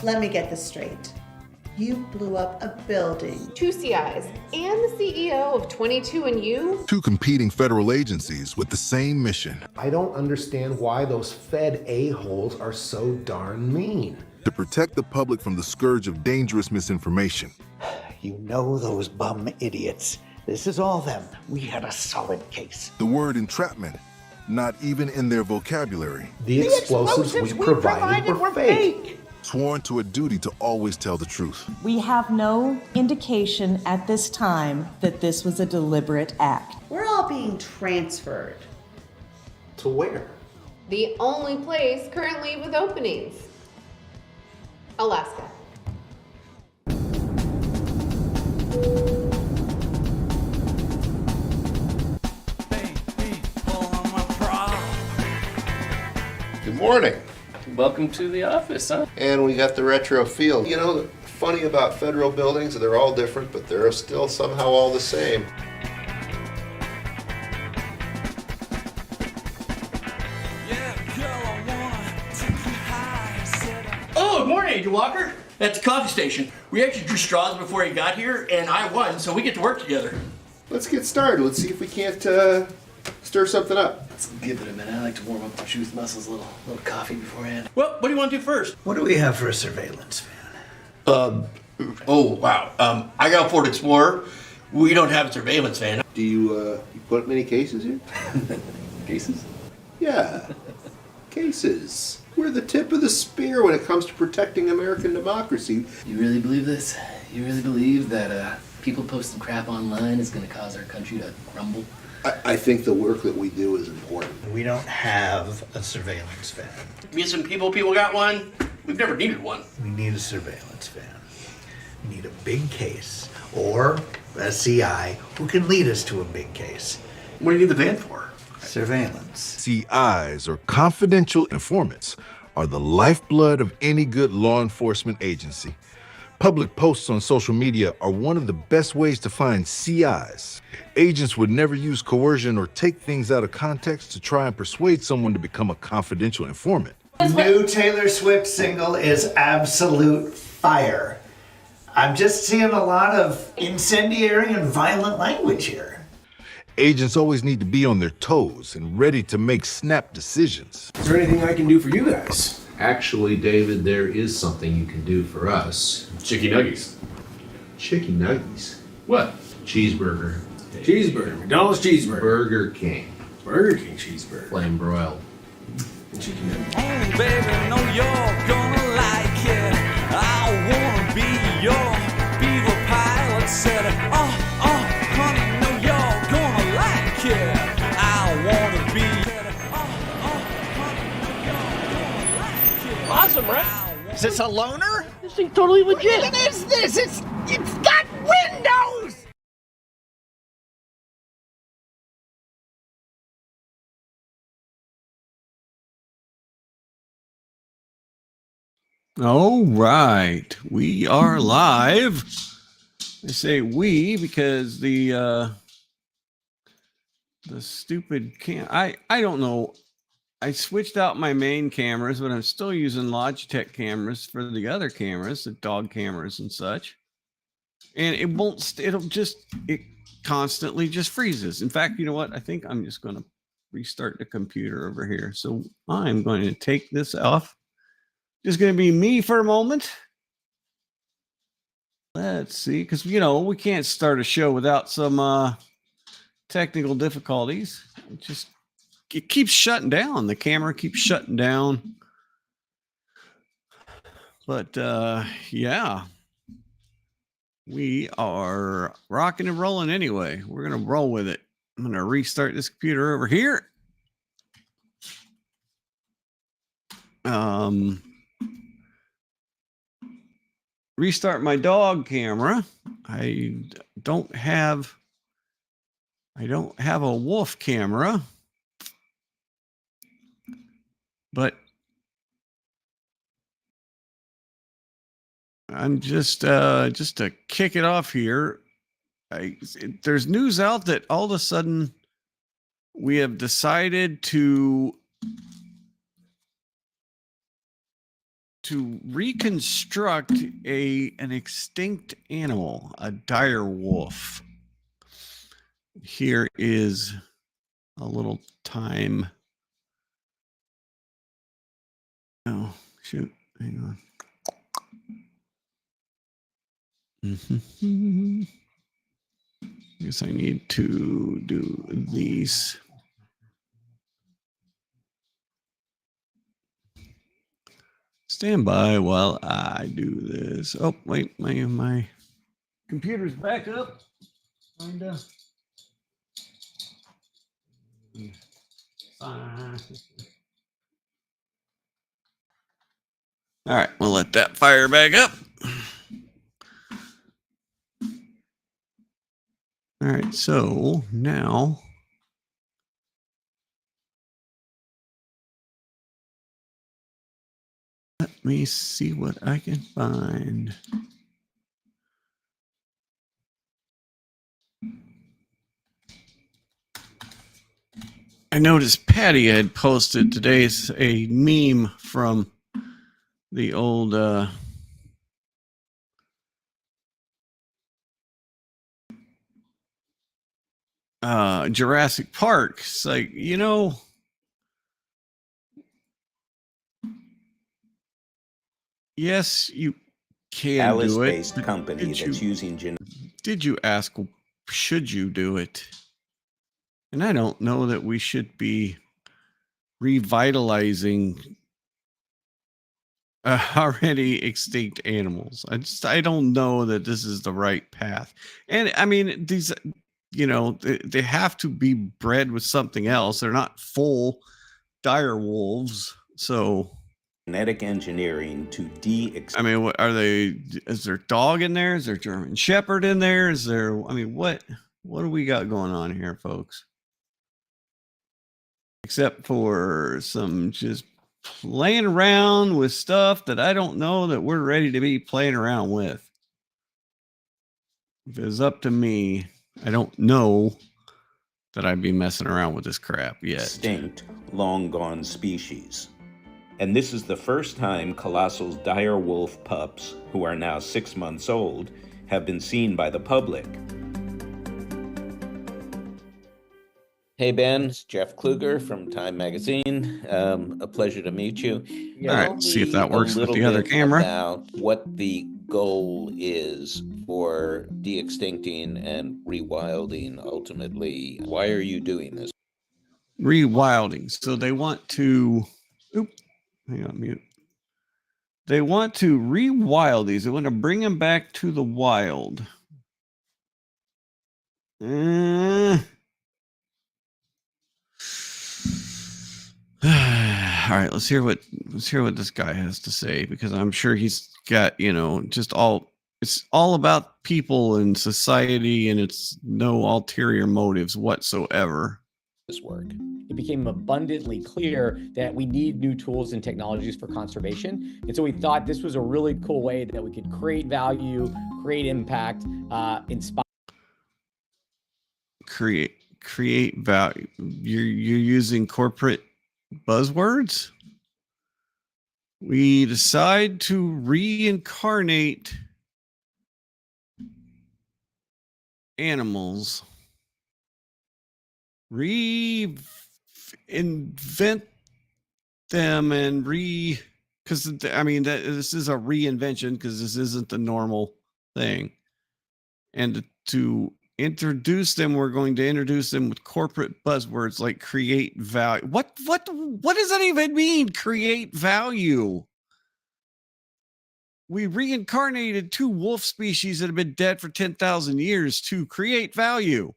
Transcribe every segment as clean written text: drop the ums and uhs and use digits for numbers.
Let me get this straight. You blew up a building. 2 CIs and the CEO of 22andU. Two competing federal agencies with the same mission. I don't understand why those Fed a-holes are so darn mean. To protect the public from the scourge of dangerous misinformation. You know those bum idiots. This is all them. We had a solid case. The word entrapment, not even in their vocabulary. The explosives we provided were fake. Sworn to a duty to always tell the truth. We have no indication at this time that this was a deliberate act. We're all being transferred. To where? The only place currently with openings. Alaska. Good morning. Welcome to the office, huh? And we got the retro feel. You know, the funny about federal buildings, they're all different, but they're still somehow all the same. Oh, good morning, Agent Walker. At the coffee station. We actually drew straws before he got here, and I won, so we get to work together. Let's get started. Let's see if we can't stir something up. Let's give it a minute. I like to warm up my truth muscles a little coffee beforehand. Well, what do you want to do first? What do we have for a surveillance van? Oh, wow. I got a Ford Explorer. We don't have a surveillance van. Do you put up many cases here? Cases? Yeah, cases. We're the tip of the spear when it comes to protecting American democracy. You really believe this? You really believe that people posting crap online is going to cause our country to crumble? I think the work that we do is important. We don't have a surveillance van. Missing people got one. We've never needed one. We need a surveillance van. We need a big case or a CI who can lead us to a big case. What do you need the van for? Surveillance. CIs, or confidential informants, are the lifeblood of any good law enforcement agency. Public posts on social media are one of the best ways to find CIs. Agents would never use coercion or take things out of context to try and persuade someone to become a confidential informant. The new Taylor Swift single is absolute fire. I'm just seeing a lot of incendiary and violent language here. Agents always need to be on their toes and ready to make snap decisions. Is there anything I can do for you guys? Actually, David, there is something you can do for us. Chicky nuggies. Chicken nuggies. What? Cheeseburger. Cheeseburger. McDonald's cheeseburger. Burger King. Burger King cheeseburger. Flame broiled. Chicken nugget. Oh, baby, know you're gonna like it. I wanna be your beaver pilot. Said, honey, know you're gonna like it. I wanna be. Awesome, right? Is this a loner? This thing's totally legit. What is this? It's got windows! All right, we are live. I say we because the stupid I don't know. I switched out my main cameras, but I'm still using Logitech cameras for the other cameras, the dog cameras and such. And it won't, it constantly just freezes. In fact, you know what? I think I'm just going to restart the computer over here. So I'm going to take this off. Just going to be me for a moment. Let's see, because, you know, we can't start a show without some technical difficulties. It keeps shutting down. The camera keeps shutting down. But yeah, we are rocking and rolling anyway. We're going to roll with it. I'm going to restart this computer over here. Restart my dog camera. I don't have a wolf camera. But I'm just to kick it off here. There's news out that all of a sudden we have decided to to reconstruct an extinct animal, a dire wolf. Here is a little time. Oh, shoot. Hang on. Guess I need to do these. Stand by while I do this. Oh, wait, my computer's back up. All right, we'll let that fire back up. All right, so now let me see what I can find. I noticed Patty had posted today's a meme from the old Jurassic Park. It's like, yes, you can do it. Alice-based company that's using Did you ask, should you do it? And I don't know that we should be revitalizing already extinct animals. I don't know that this is the right path. And I mean, these, they have to be bred with something else. They're not full dire wolves. So genetic engineering to I mean, what are they? Is there dog in there? Is there German Shepherd in there? Is there? I mean, what do we got going on here, folks? Except for some just playing around with stuff that I don't know that we're ready to be playing around with. If it's up to me, I don't know that I'd be messing around with this crap yet. Extinct, long gone species. And this is the first time Colossal's dire wolf pups, who are now 6 months old, have been seen by the public. Hey Ben, it's Jeff Kluger from Time Magazine. A pleasure to meet you. All right, see if that works with the other camera. About what the goal is for de-extincting and rewilding ultimately. Why are you doing this? Rewilding. So they want to, hang on, mute. They want to rewild these. They want to bring them back to the wild. All right, let's hear what this guy has to say, because I'm sure he's got, it's all about people and society, and it's no ulterior motives whatsoever. This work. It became abundantly clear that we need new tools and technologies for conservation. And so we thought this was a really cool way that we could create value, create impact, inspire. Create value. You're using corporate buzzwords. We decide to reincarnate animals, reinvent them, and because I mean this is a reinvention, because this isn't the normal thing. And to introduce them, we're going to introduce them with corporate buzzwords like create value. What does that even mean? Create value. We reincarnated 2 wolf species that have been dead for 10,000 years to create value.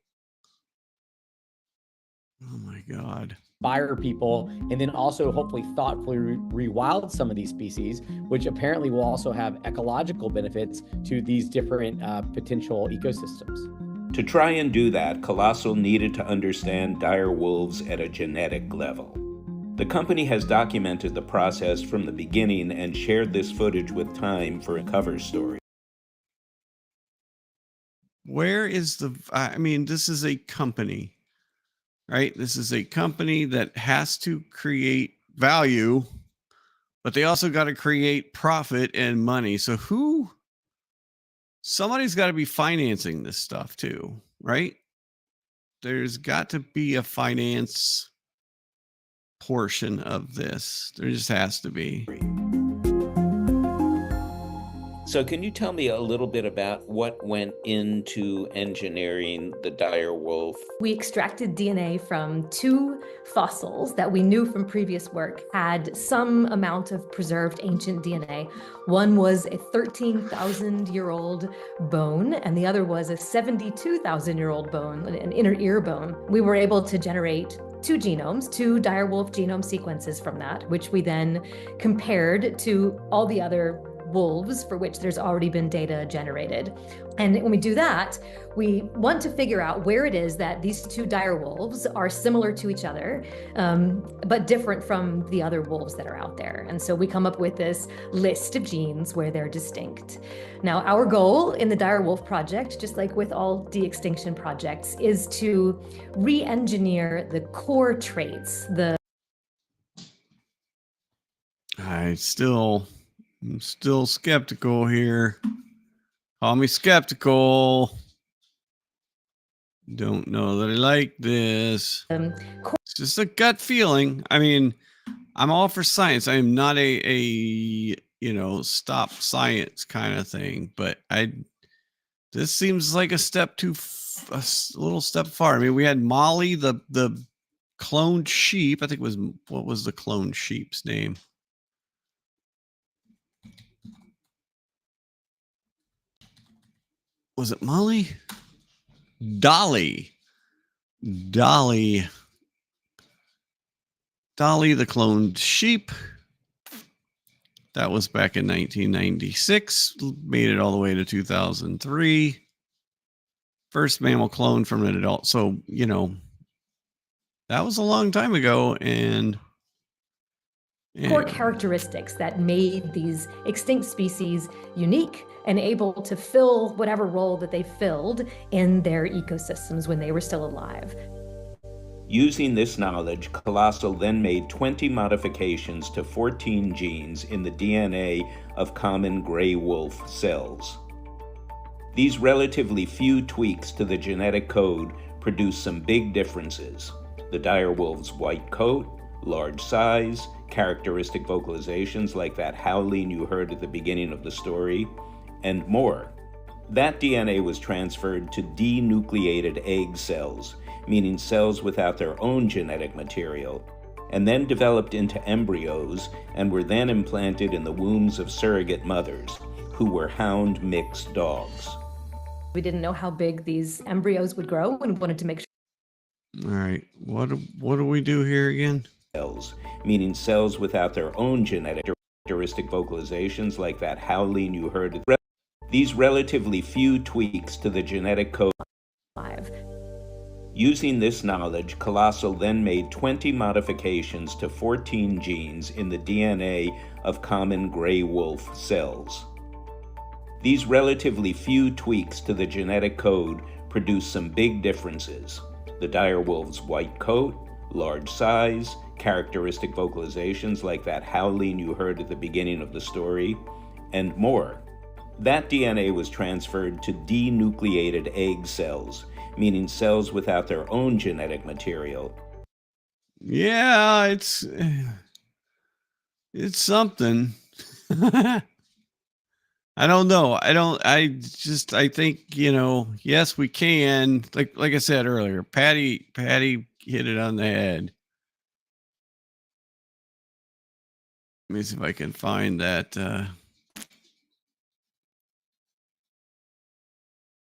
Oh my God. Inspire people, and then also hopefully thoughtfully rewild some of these species, which apparently will also have ecological benefits to these different potential ecosystems. To try and do that, Colossal needed to understand dire wolves at a genetic level. The company has documented the process from the beginning and shared this footage with Time for a cover story. Where is this is a company, right? This is a company that has to create value but they also got to create profit and money. So somebody's got to be financing this stuff too, right? There's got to be a finance portion of this. There just has to be. So can you tell me a little bit about what went into engineering the dire wolf? We extracted DNA from 2 fossils that we knew from previous work had some amount of preserved ancient DNA. One was a 13,000-year-old bone, and the other was a 72,000-year-old bone, an inner ear bone. We were able to generate 2 genomes, 2 direwolf genome sequences from that, which we then compared to all the other wolves for which there's already been data generated. And when we do that, we want to figure out where it is that these 2 dire wolves are similar to each other, but different from the other wolves that are out there. And so we come up with this list of genes where they're distinct. Now, our goal in the dire wolf project, just like with all de-extinction projects, is to re-engineer the core traits, I'm still skeptical here. Call me skeptical. Don't know that I like this. It's just a gut feeling. I mean, I'm all for science. I am not a stop science kind of thing, but this seems like a little step far. I mean, we had Molly, the cloned sheep. I think what was the cloned sheep's name? Was it Molly? Dolly, the cloned sheep. That was back in 1996. Made it all the way to 2003. First mammal clone from an adult. So, that was a long time ago. And core characteristics that made these extinct species unique and able to fill whatever role that they filled in their ecosystems when they were still alive. Using this knowledge, Colossal then made 20 modifications to 14 genes in the DNA of common gray wolf cells. These relatively few tweaks to the genetic code produced some big differences. The dire wolf's white coat, large size, characteristic vocalizations like that howling you heard at the beginning of the story, and more. That DNA was transferred to denucleated egg cells, meaning cells without their own genetic material, and then developed into embryos and were then implanted in the wombs of surrogate mothers, who were hound mixed dogs. We didn't know how big these embryos would grow and wanted to make sure. All right, what do we do here again? Cells, meaning cells without their own genetic characteristic vocalizations like that howling you heard. These relatively few tweaks to the genetic code. Using this knowledge, Colossal then made 20 modifications to 14 genes in the DNA of common gray wolf cells. These relatively few tweaks to the genetic code produced some big differences. The dire wolf's white coat, large size, characteristic vocalizations like that howling you heard at the beginning of the story, and more. That DNA was transferred to denucleated egg cells, meaning cells without their own genetic material. Yeah, it's something. I don't know. I think, yes, we can. Like I said earlier, Patty hit it on the head. Let me see if I can find that.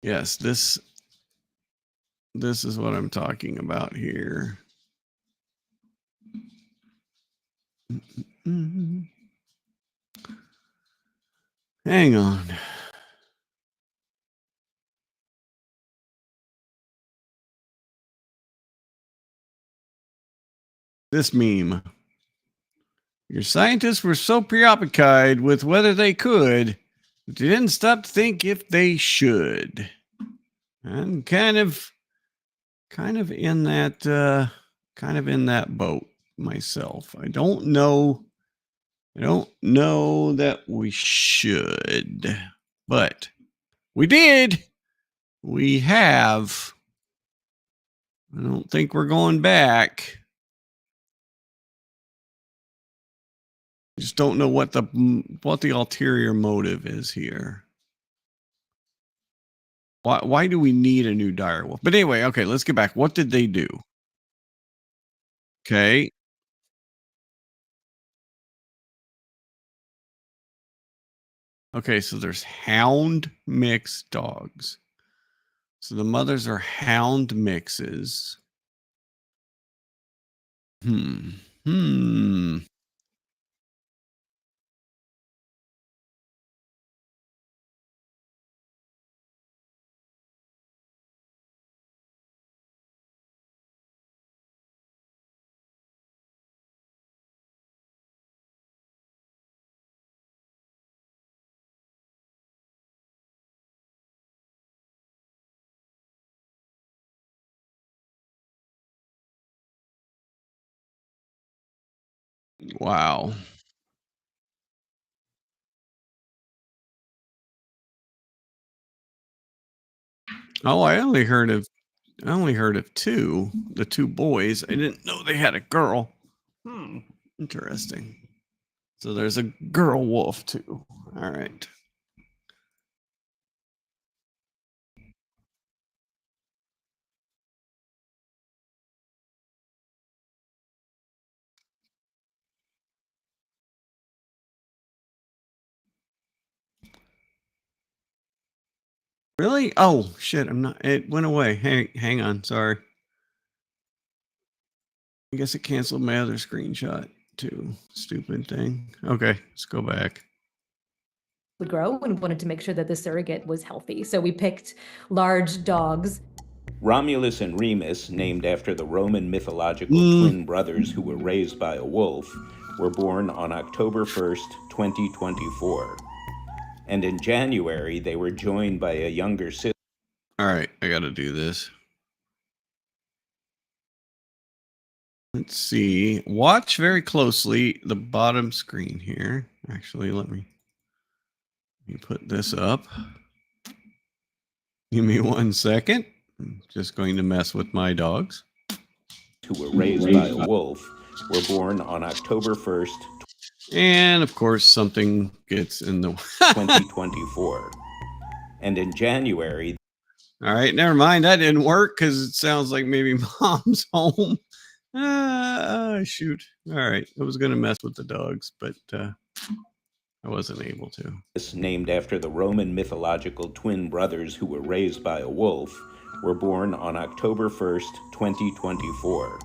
Yes, this is what I'm talking about here. Hang on. This meme. Your scientists were so preoccupied with whether they could, but they didn't stop to think if they should. I'm kind of in that boat myself. I don't know I don't know that we should, but we did. We have. I don't think we're going back. Just don't know what the ulterior motive is here. Why do we need a new dire wolf? But anyway, okay, let's get back. What did they do? Okay. Okay, so there's hound mixed dogs. So the mothers are hound mixes. Hmm. Wow. Oh, I only heard of two, the two boys. I didn't know they had a girl. Interesting. So there's a girl wolf too. All right. Really? Oh shit! I'm not. It went away. Hang on. Sorry. I guess it canceled my other screenshot too. Stupid thing. Okay, let's go back. Would grow and wanted to make sure that the surrogate was healthy. So we picked large dogs. Romulus and Remus, named after the Roman mythological twin brothers who were raised by a wolf, were born on October 1st, 2024. And in January, they were joined by a younger sister. All right, I got to do this. Let's see. Watch very closely the bottom screen here. Actually, let me put this up. Give me 1 second. I'm just going to mess with my dogs. Who were raised by a wolf were born on October 1st. And of course, something gets in the 2024. And in January. All right, never mind. That didn't work because it sounds like maybe mom's home. Shoot. All right. I was going to mess with the dogs, but I wasn't able to. Named after the Roman mythological twin brothers who were raised by a wolf, were born on October 1st, 2024.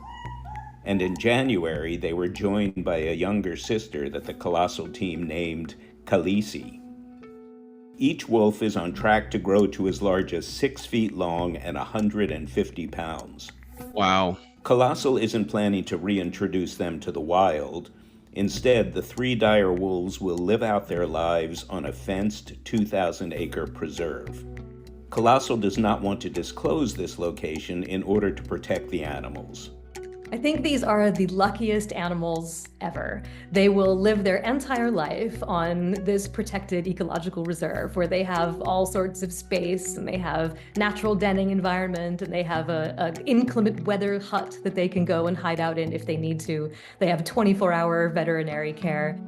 And in January, they were joined by a younger sister that the Colossal team named Khaleesi. Each wolf is on track to grow to as large as 6 feet long and 150 pounds. Wow. Colossal isn't planning to reintroduce them to the wild. Instead, the 3 dire wolves will live out their lives on a fenced 2,000-acre preserve. Colossal does not want to disclose this location in order to protect the animals. I think these are the luckiest animals ever. They will live their entire life on this protected ecological reserve where they have all sorts of space and they have natural denning environment and they have an inclement weather hut that they can go and hide out in if they need to. They have 24-hour veterinary care.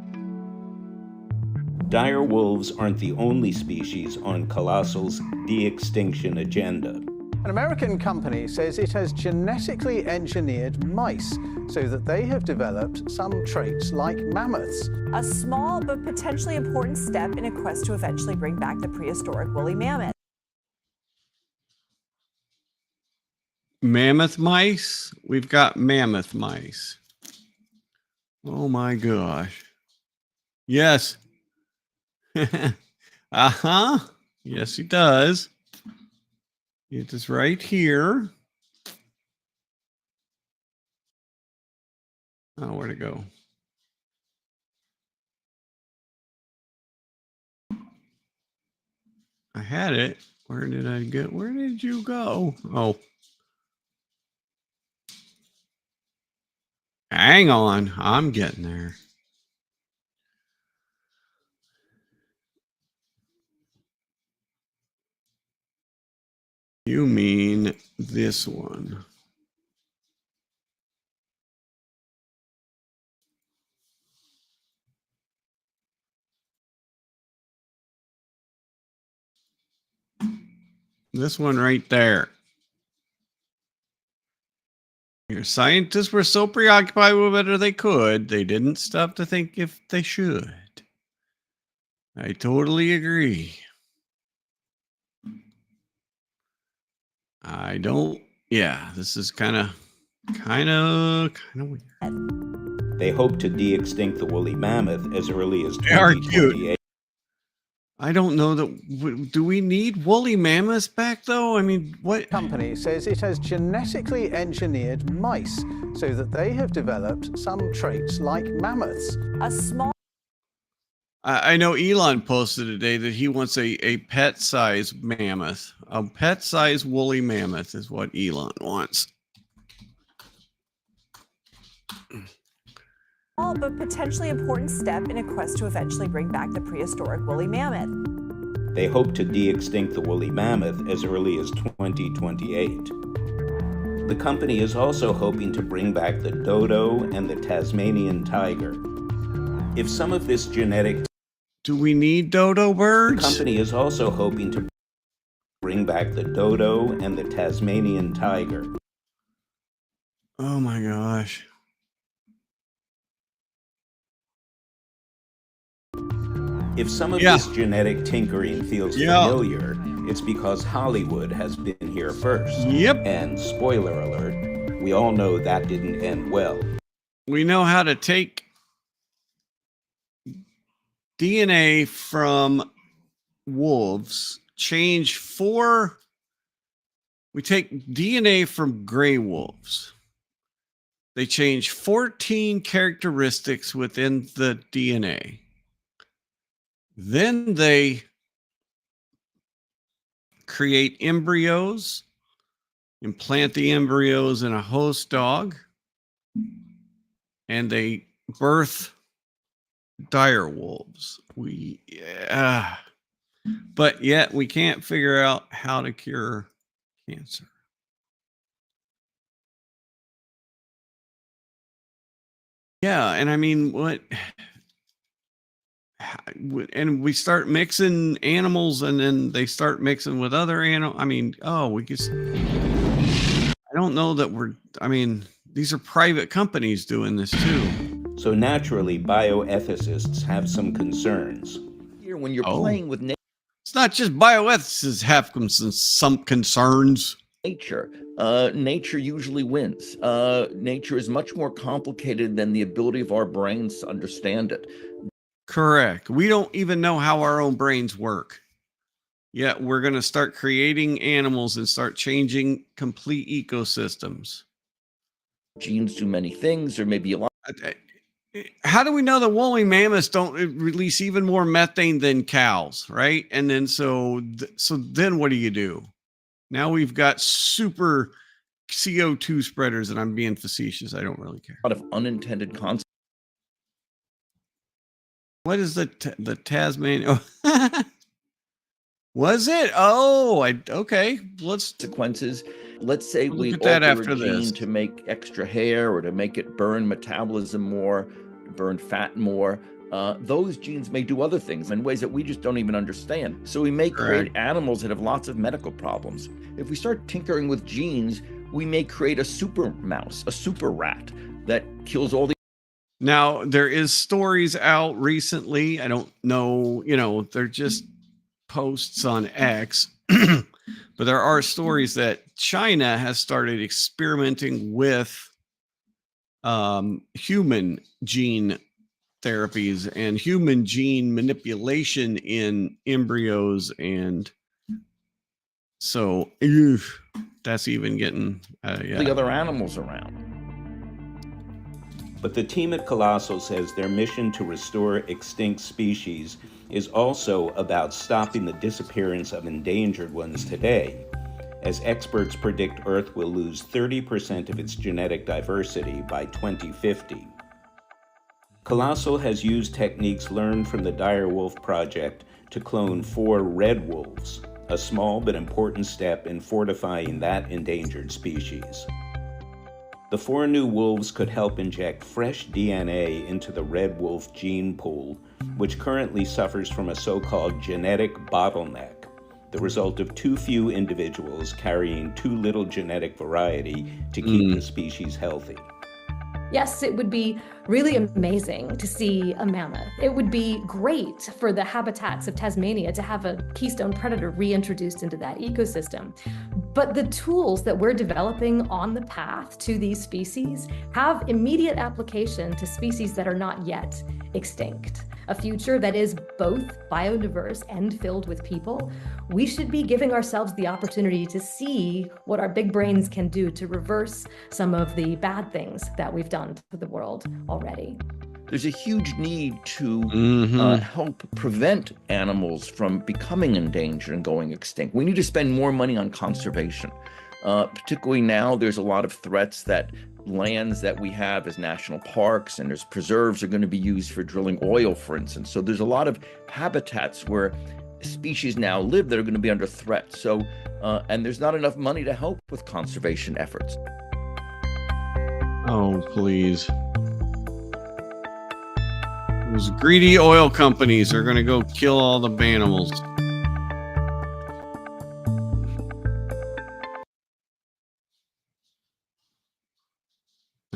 Dire wolves aren't the only species on Colossal's de-extinction agenda. An American company says it has genetically engineered mice so that they have developed some traits like mammoths. A small but potentially important step in a quest to eventually bring back the prehistoric woolly mammoth. Mammoth mice? We've got mammoth mice. Oh my gosh. Yes. Uh-huh. Yes, he does. It is right here. Oh, where'd it go? I had it. Where did I get? Where did you go? Oh. Hang on. I'm getting there. You mean this one? This one right there. Your scientists were so preoccupied with whether they could, they didn't stop to think if they should. I totally agree. I don't. Yeah, this is kind of weird. They hope to de-extinct the woolly mammoth as early as They are 2028. cute. I don't know that. Do we need woolly mammoths back though? I mean, what? Company says it has genetically engineered mice so that they have developed some traits like mammoths. A small I know Elon posted today that he wants a pet-sized mammoth. A pet-sized woolly mammoth is what Elon wants. but potentially important step in a quest to eventually bring back the prehistoric woolly mammoth. They hope to de-extinct the woolly mammoth as early as 2028. The company is also hoping to bring back the dodo and the Tasmanian tiger. If some of this genetic... Do we need dodo birds? The company is also hoping to bring back the dodo and the Tasmanian tiger. Oh my gosh. If some of this genetic tinkering feels familiar, it's because Hollywood has been here first. Yep. And spoiler alert, we all know that didn't end well. We know how to take DNA from wolves, we take DNA from gray wolves. They change 14 characteristics within the DNA. Then they create embryos, implant the embryos in a host dog, and they birth dire wolves. But yet we can't figure out how to cure cancer. Yeah, and I mean, and we start mixing animals, and then they start mixing with other animals. I mean, I don't know that these are private companies doing this too. So naturally, bioethicists have some concerns. When you're playing with it's not just bioethicists have some concerns. nature, nature usually wins. Nature is much more complicated than the ability of our brains to understand it. Correct. We don't even know how our own brains work. Yet we're going to start creating animals and start changing complete ecosystems. Genes do many things, or maybe a lot. How do we know that woolly mammoths don't release even more methane than cows, right? And then so then what do? Now we've got super CO2 spreaders, and I'm being facetious. I don't really care. A lot of unintended consequences. What is the Tasmanian? Was it? Oh, okay. Consequences. Let's say we at that alter after a gene this. to make extra hair, or to make it burn metabolism more, burn fat more. Those genes may do other things in ways that we just don't even understand. So we may create animals that have lots of medical problems. If we start tinkering with genes, we may create a super mouse, a super rat that kills all the... Now, there is stories out recently. I don't know, they're just posts on X, but there are stories that China has started experimenting with human gene therapies and human gene manipulation in embryos. And so that's even getting the other animals around. But the team at Colossal says their mission to restore extinct species is also about stopping the disappearance of endangered ones today, as experts predict Earth will lose 30% of its genetic diversity by 2050. Colossal has used techniques learned from the Dire Wolf Project to clone 4 red wolves, a small but important step in fortifying that endangered species. The 4 new wolves could help inject fresh DNA into the red wolf gene pool, which currently suffers from a so-called genetic bottleneck, the result of too few individuals carrying too little genetic variety to keep the species healthy. Yes, it would be really amazing to see a mammoth. It would be great for the habitats of Tasmania to have a keystone predator reintroduced into that ecosystem. But the tools that we're developing on the path to these species have immediate application to species that are not yet extinct. A future that is both biodiverse and filled with people. We should be giving ourselves the opportunity to see what our big brains can do to reverse some of the bad things that we've done to the world already. There's a huge need to help prevent animals from becoming endangered and going extinct. We need to spend more money on conservation. Particularly now, there's a lot of threats that lands that we have as national parks and as preserves are going to be used for drilling oil, for instance. So there's a lot of habitats where species now live that are going to be under threat. So, and there's not enough money to help with conservation efforts. Oh, please. Those greedy oil companies are going to go kill all the animals.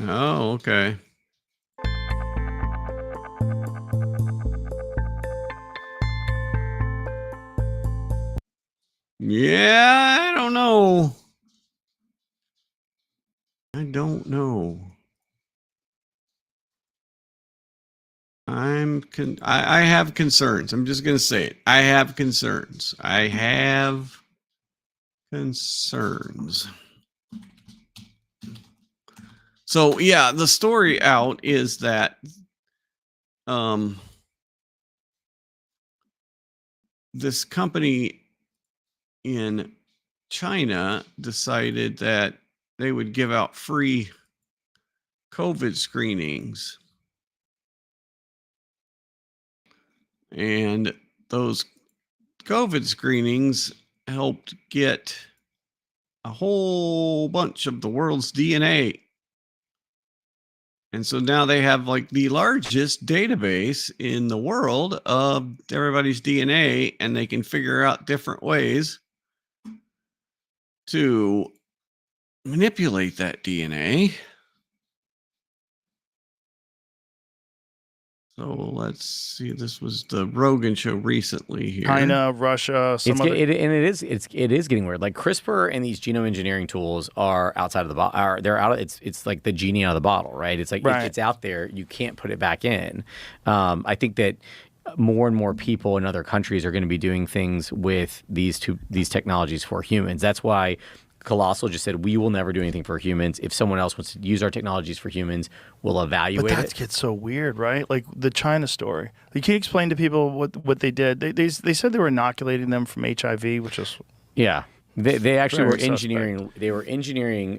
Oh, okay. Yeah, I don't know. I don't know. I have concerns. I'm just going to say it. I have concerns. I have concerns. So yeah, the story out is that this company in China decided that they would give out free COVID screenings. And those COVID screenings helped get a whole bunch of the world's DNA. And so now they have like the largest database in the world of everybody's DNA, and they can figure out different ways to manipulate that DNA. So let's see. This was the Rogan show recently here. China, Russia, It is getting weird. Like CRISPR and these genome engineering tools are outside of the bottle. They're out. It's like the genie out of the bottle, right? It's like it's out there. You can't put it back in. I think that more and more people in other countries are going to be doing things with these technologies for humans. That's why Colossal just said, we will never do anything for humans. If someone else wants to use our technologies for humans, we'll evaluate it. But that gets so weird, right? Like the China story. Like, can you explain to people what they did? They said they were inoculating them from HIV, which is... Yeah. They actually were engineering. Suspect. They were engineering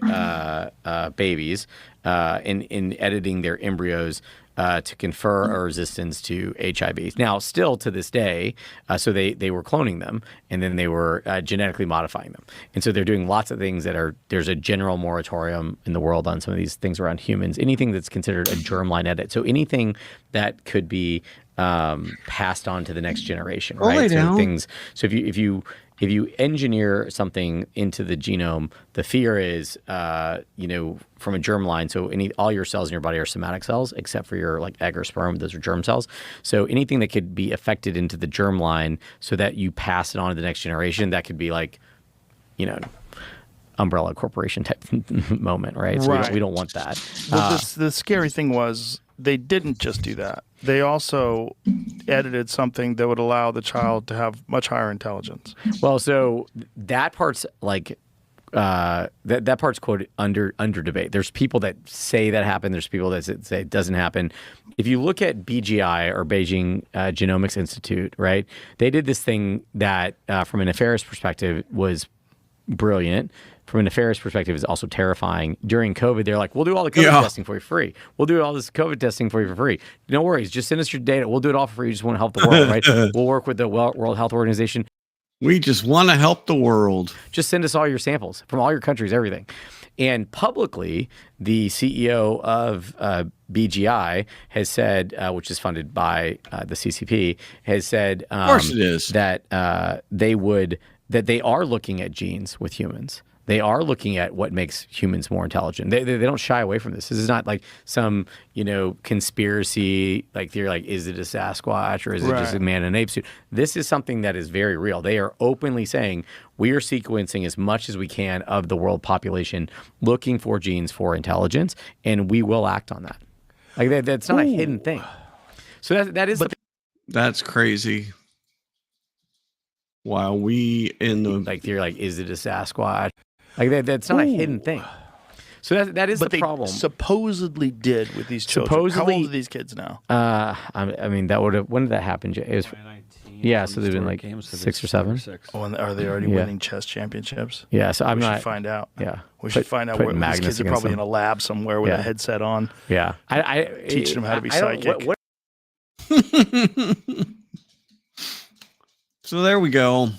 babies in editing their embryos to confer a resistance to HIV. Now, still to this day, so they were cloning them, and then they were genetically modifying them. And so they're doing lots of things there's a general moratorium in the world on some of these things around humans. Anything that's considered a germline edit. So anything that could be passed on to the next generation, right? So if you engineer something into the genome, the fear is, from a germline. So all your cells in your body are somatic cells, except for your like egg or sperm. Those are germ cells. So anything that could be affected into the germline, so that you pass it on to the next generation, that could be like, umbrella corporation type moment, right? So we don't want that. But the scary thing was they didn't just do that. They also edited something that would allow the child to have much higher intelligence. Well, so that part's like that part's quoted under debate. There's people that say that happened. There's people that say it doesn't happen. If you look at BGI or Beijing Genomics Institute, right? They did this thing that, from a nefarious perspective, was brilliant. From a nefarious perspective, is also terrifying. During COVID, they're like, we'll do all the COVID testing for you for free. We'll do all this COVID testing for you for free. No worries. Just send us your data. We'll do it all for free. You just want to help the world, right? We'll work with the World Health Organization. We just want to help the world. Just send us all your samples from all your countries, everything. And publicly, the CEO of BGI has said, which is funded by the CCP, has said Of course it is. that they are looking at genes with humans. They are looking at what makes humans more intelligent. They don't shy away from this. This is not like some, conspiracy like theory, like, is it a Sasquatch or is it just a man in an ape suit? This is something that is very real. They are openly saying we are sequencing as much as we can of the world population, looking for genes for intelligence, and we will act on that. Like that's not a hidden thing. So that is. That's crazy. While we in the like theory, like, is it a Sasquatch? Like that's not a hidden thing. So that is but the problem. Supposedly did with these children. Supposedly, how old are these kids now? I mean, that would have. When did that happen? It was, yeah. So they've been like 6 or 7. Oh, and are they already winning chess championships? Yeah. So we should find out. Yeah, we should find out where these kids are probably in a lab somewhere with a headset on. Yeah, I teaching them how to be psychic. So there we go.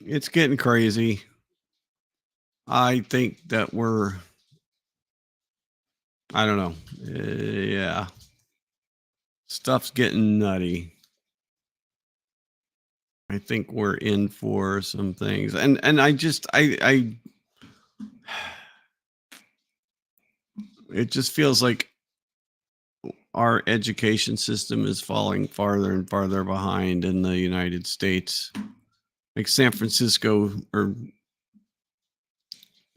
It's getting crazy. I think that I don't know. Yeah. Stuff's getting nutty. I think we're in for some things. And I it just feels like our education system is falling farther and farther behind in the United States. Like San Francisco or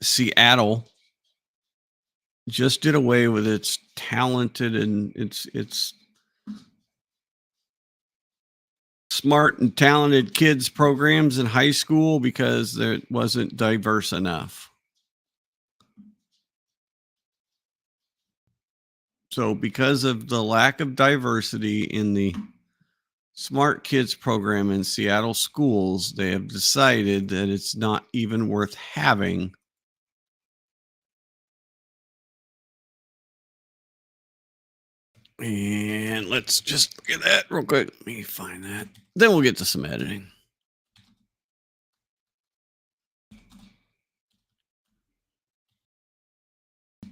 Seattle just did away with its talented and its smart and talented kids programs in high school because there wasn't diverse enough. So because of the lack of diversity in the Smart Kids program in Seattle schools, they have decided that it's not even worth having. And let's just look at that real quick. Let me find that. Then we'll get to some editing.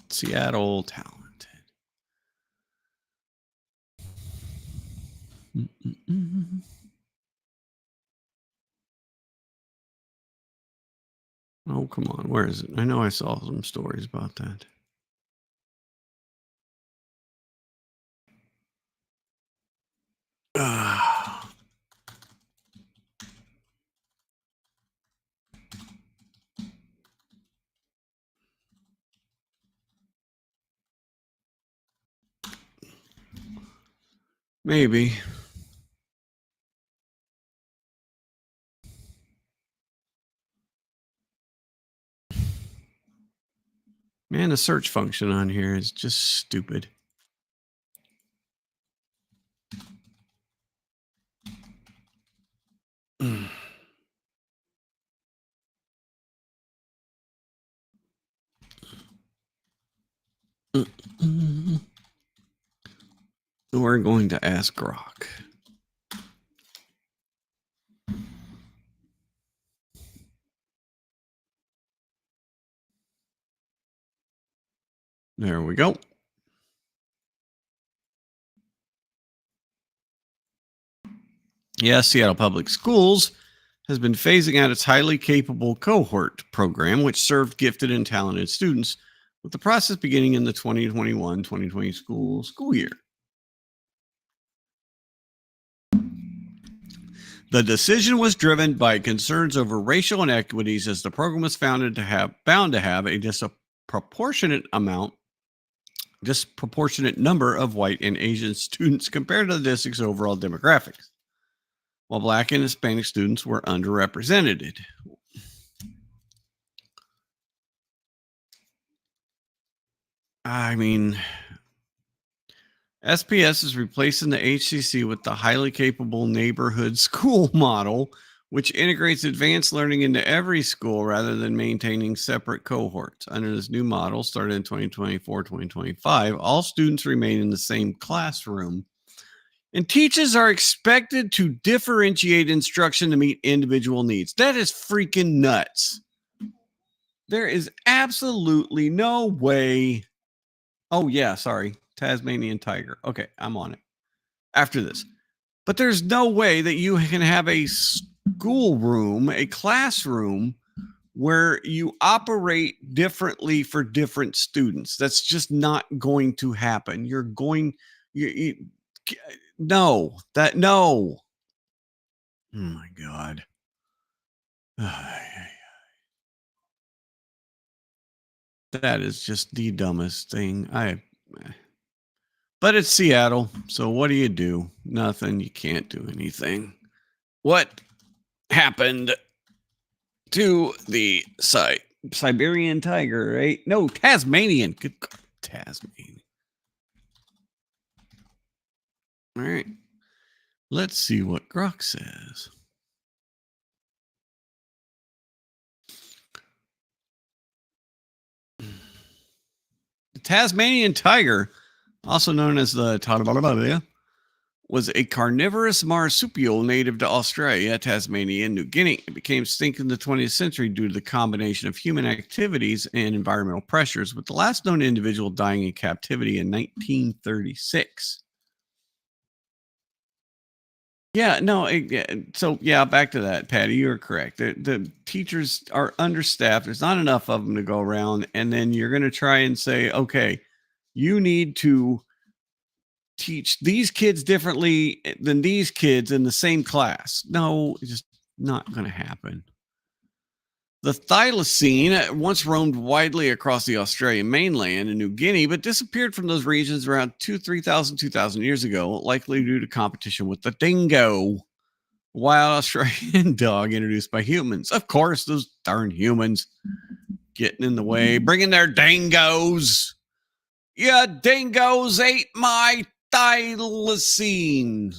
Seattle talented. Oh, come on. Where is it? I know I saw some stories about that. Maybe. Man, the search function on here is just stupid. We're going to ask Grok. There we go. Yes, Seattle Public Schools has been phasing out its highly capable cohort program, which served gifted and talented students, with the process beginning in the 2021-2020 school year. The decision was driven by concerns over racial inequities, as the program was bound to have a disproportionate number of white and Asian students compared to the district's overall demographics, while Black and Hispanic students were underrepresented. I mean, SPS is replacing the HCC with the highly capable neighborhood school model, which integrates advanced learning into every school rather than maintaining separate cohorts. Under this new model, started in 2024-2025, all students remain in the same classroom, And teachers are expected to differentiate instruction to meet individual needs. That is freaking nuts. There is absolutely no way. Oh, yeah, sorry. Tasmanian tiger. Okay, I'm on it after this. But there's no way that you can have a schoolroom, a classroom, where you operate differently for different students. That's just not going to happen. You're going, no. Oh my God. That is just the dumbest thing. But it's Seattle, so what do? Nothing. You can't do anything. What happened to the Siberian tiger, right? No, Tasmanian. Good God, Tasmanian. All right. Let's see what Grok says. The Tasmanian tiger, also known as the Tadabalabalia, was a carnivorous marsupial native to Australia, Tasmania, and New Guinea. It became extinct in the 20th century due to the combination of human activities and environmental pressures, with the last known individual dying in captivity in 1936. Yeah, no. So, yeah, back to that, Patty. You're correct. The teachers are understaffed. There's not enough of them to go around. And then you're going to try and say, okay, you need to teach these kids differently than these kids in the same class. No, it's just not going to happen. The thylacine once roamed widely across the Australian mainland and New Guinea, but disappeared from those regions around 2,000 years ago, likely due to competition with the dingo, a wild Australian dog introduced by humans. Of course, those darn humans getting in the way, bringing their dingoes. Yeah, dingoes ate my thylacine.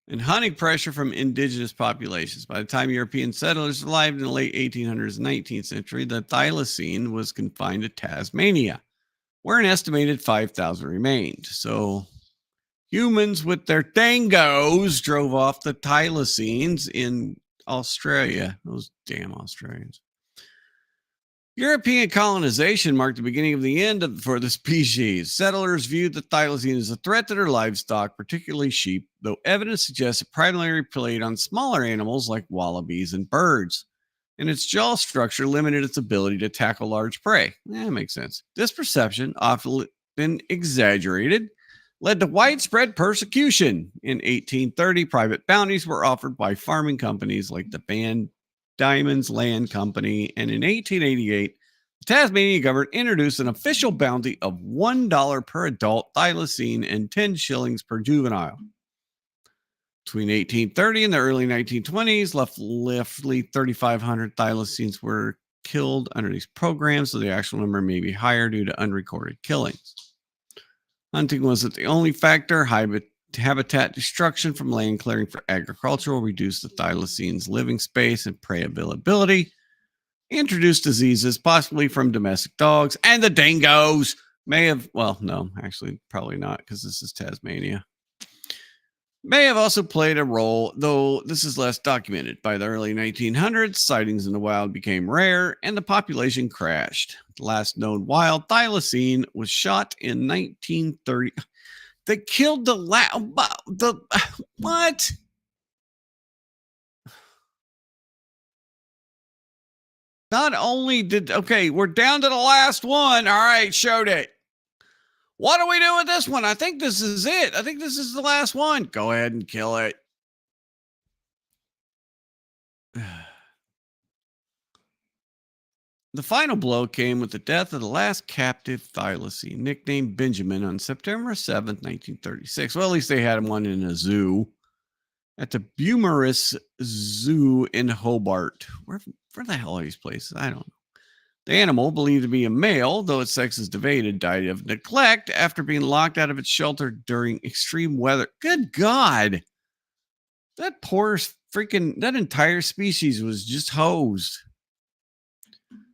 And hunting pressure from indigenous populations. By the time European settlers arrived in the late 1800s and 19th century, the thylacine was confined to Tasmania, where an estimated 5,000 remained. So humans with their dingoes drove off the thylacines in Australia. Those damn Australians. European colonization marked the beginning of the end for the species. Settlers viewed the thylacine as a threat to their livestock, particularly sheep, though evidence suggests it primarily preyed on smaller animals like wallabies and birds. And its jaw structure limited its ability to tackle large prey. That makes sense. This perception, often exaggerated, led to widespread persecution. In 1830, private bounties were offered by farming companies like the Van Diemen's Land Company, and in 1888, the Tasmanian government introduced an official bounty of $1 per adult thylacine and 10 shillings per juvenile. Between 1830 and the early 1920s, roughly 3,500 thylacines were killed under these programs, so the actual number may be higher due to unrecorded killings. Hunting wasn't the only factor. Habitat destruction from land clearing for agriculture will reduce the thylacine's living space and prey availability. Introduced diseases, possibly from domestic dogs, and the dingoes may have, well, no, actually, probably not, because this is Tasmania. May have also played a role, though this is less documented. By the early 1900s, sightings in the wild became rare, and the population crashed. The last known wild thylacine was shot in 1930. They killed the what? Not only did, okay, we're down to the last one. All right, showed it. What do we do with this one? I think this is it. I think this is the last one. Go ahead and kill it. The final blow came with the death of the last captive thylacine, nicknamed Benjamin, on September 7th, 1936. Well, at least they had one in a zoo at the Bumerus Zoo in Hobart. Where the hell are these places? I don't know. The animal, believed to be a male, though its sex is debated, died of neglect after being locked out of its shelter during extreme weather. Good God. That poor freaking, that entire species was just hosed.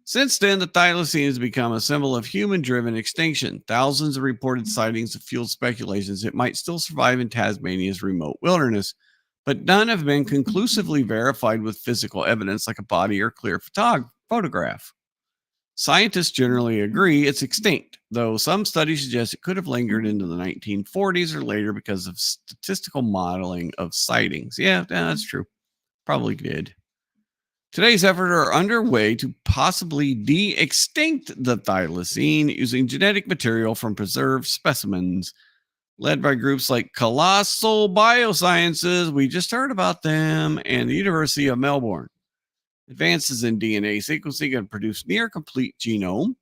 Since then, the thylacine has become a symbol of human-driven extinction. Thousands of reported sightings have fueled speculations it might still survive in Tasmania's remote wilderness, but none have been conclusively verified with physical evidence like a body or clear photograph. Scientists generally agree it's extinct, though some studies suggest it could have lingered into the 1940s or later because of statistical modeling of sightings. Yeah, that's true. Probably did. Today's efforts are underway to possibly de-extinct the thylacine using genetic material from preserved specimens, led by groups like Colossal Biosciences, we just heard about them, and the University of Melbourne. Advances in DNA sequencing have produced near complete genome,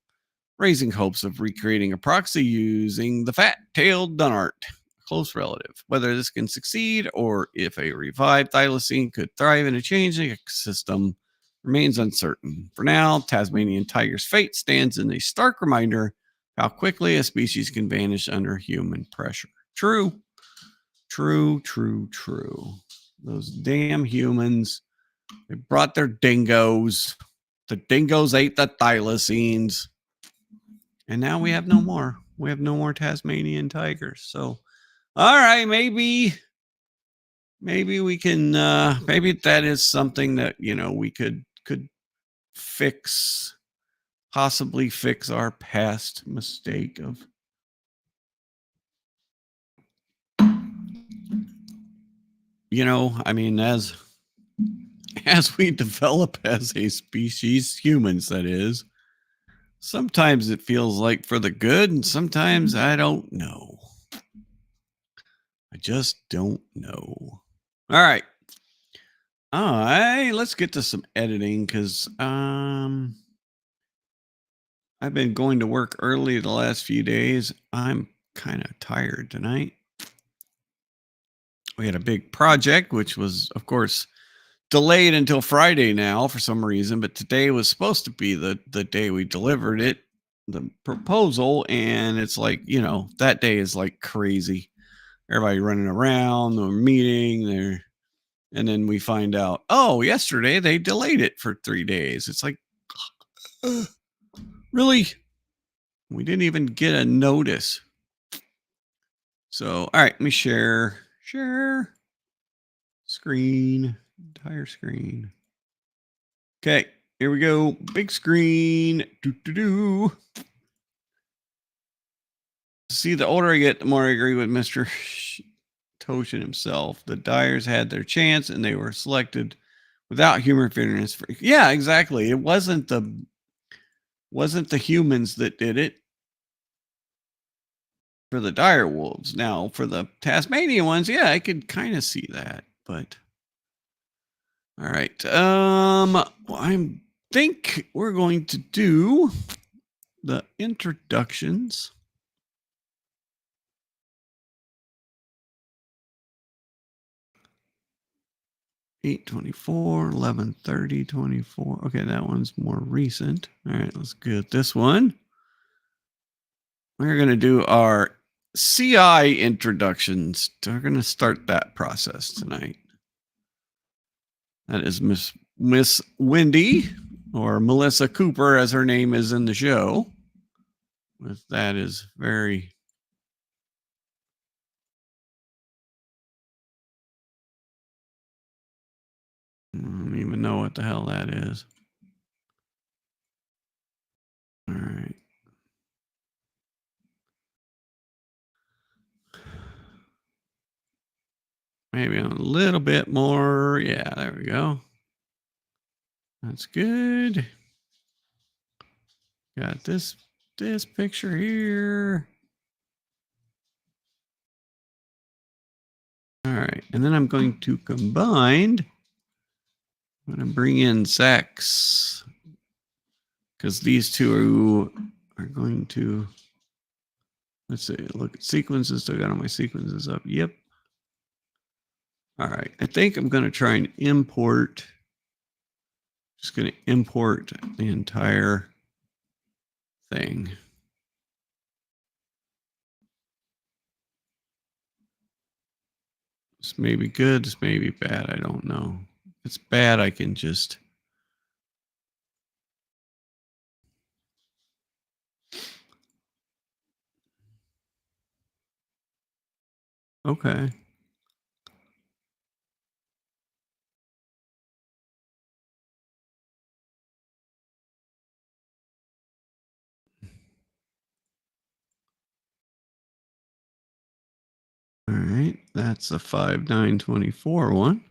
raising hopes of recreating a proxy using the fat-tailed dunnart, a close relative. Whether this can succeed or if a revived thylacine could thrive in a changing ecosystem remains uncertain. For now, Tasmanian tiger's fate stands in a stark reminder how quickly a species can vanish under human pressure. True. Those damn humans. They brought their dingoes. The dingoes ate the thylacines. And now we have no more. We have no more Tasmanian tigers. So, all right, maybe we can, maybe that is something that, we could possibly fix our past mistake of as we develop as a species, humans that is, sometimes it feels like for the good and sometimes I don't know. I just don't know. All right. Let's get to some editing because I've been going to work early the last few days. I'm kind of tired tonight. We had a big project, which was, of course, delayed until Friday now for some reason, but today was supposed to be the day we delivered it, the proposal, and it's like, that day is like crazy. Everybody running around, they're meeting, and then we find out, yesterday they delayed it for 3 days. It's like, really? We didn't even get a notice. So, all right, let me share screen, entire screen. Okay, here we go. Big screen. See, the older I get, the more I agree with Mr. Toshin himself. The Dyers had their chance and they were selected without human fairness. Yeah, exactly. It wasn't the humans that did it for the dire wolves. Now, for the Tasmanian ones, yeah, I could kind of see that, but all right. I think we're going to do the introductions. Eight 24, 11:30, 24. Okay, that one's more recent. All right, let's get this one. We're going to do our CI introductions. We're going to start that process tonight. That is Miss Wendy, or Melissa Cooper, as her name is in the show. That is very... I don't even know what the hell that is. All right. Maybe a little bit more. Yeah, there we go. That's good. Got this picture here. All right, and then I'm going to combine. I'm going to bring in Sex because these two are going to. Let's see. Look at sequences. Still got all my sequences up. Yep. All right. I think I'm going to try and import. Just going to import the entire thing. This may be good. This may be bad. I don't know. If it's bad, I can just Okay. All right, that's a 5924 one.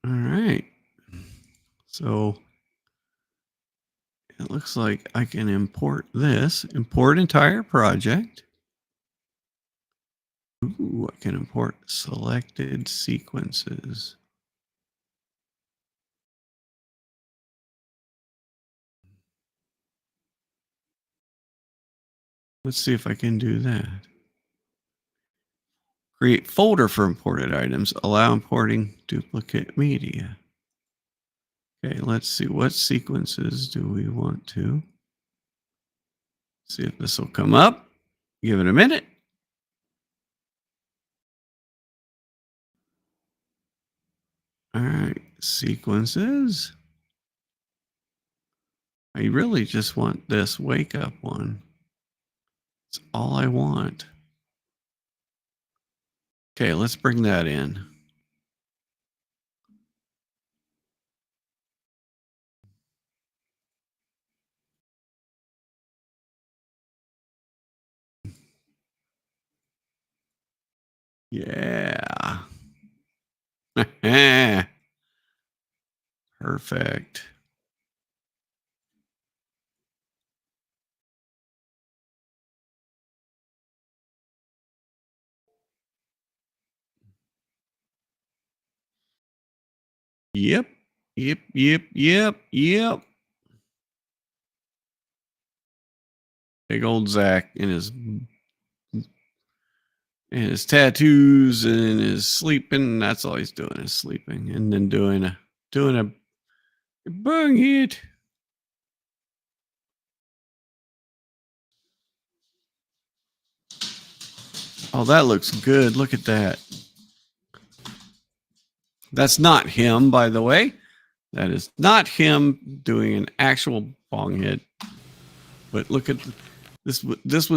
All right. So it looks like I can import this, import entire project. Ooh, I can import selected sequences. Let's see if I can do that. Create folder for imported items. Allow importing duplicate media. Okay, let's see. What sequences do we want to? See if this will come up. Give it a minute. All right, sequences. I really just want this wake up one. It's all I want. Okay, let's bring that in. Yeah. Perfect. Yep. Yep. Big old Zach and his tattoos and his sleeping. That's all he's doing is sleeping, and then doing a bung hit. Oh, that looks good. Look at that. That's not him, by the way. That is not him doing an actual bong hit. But look at this. This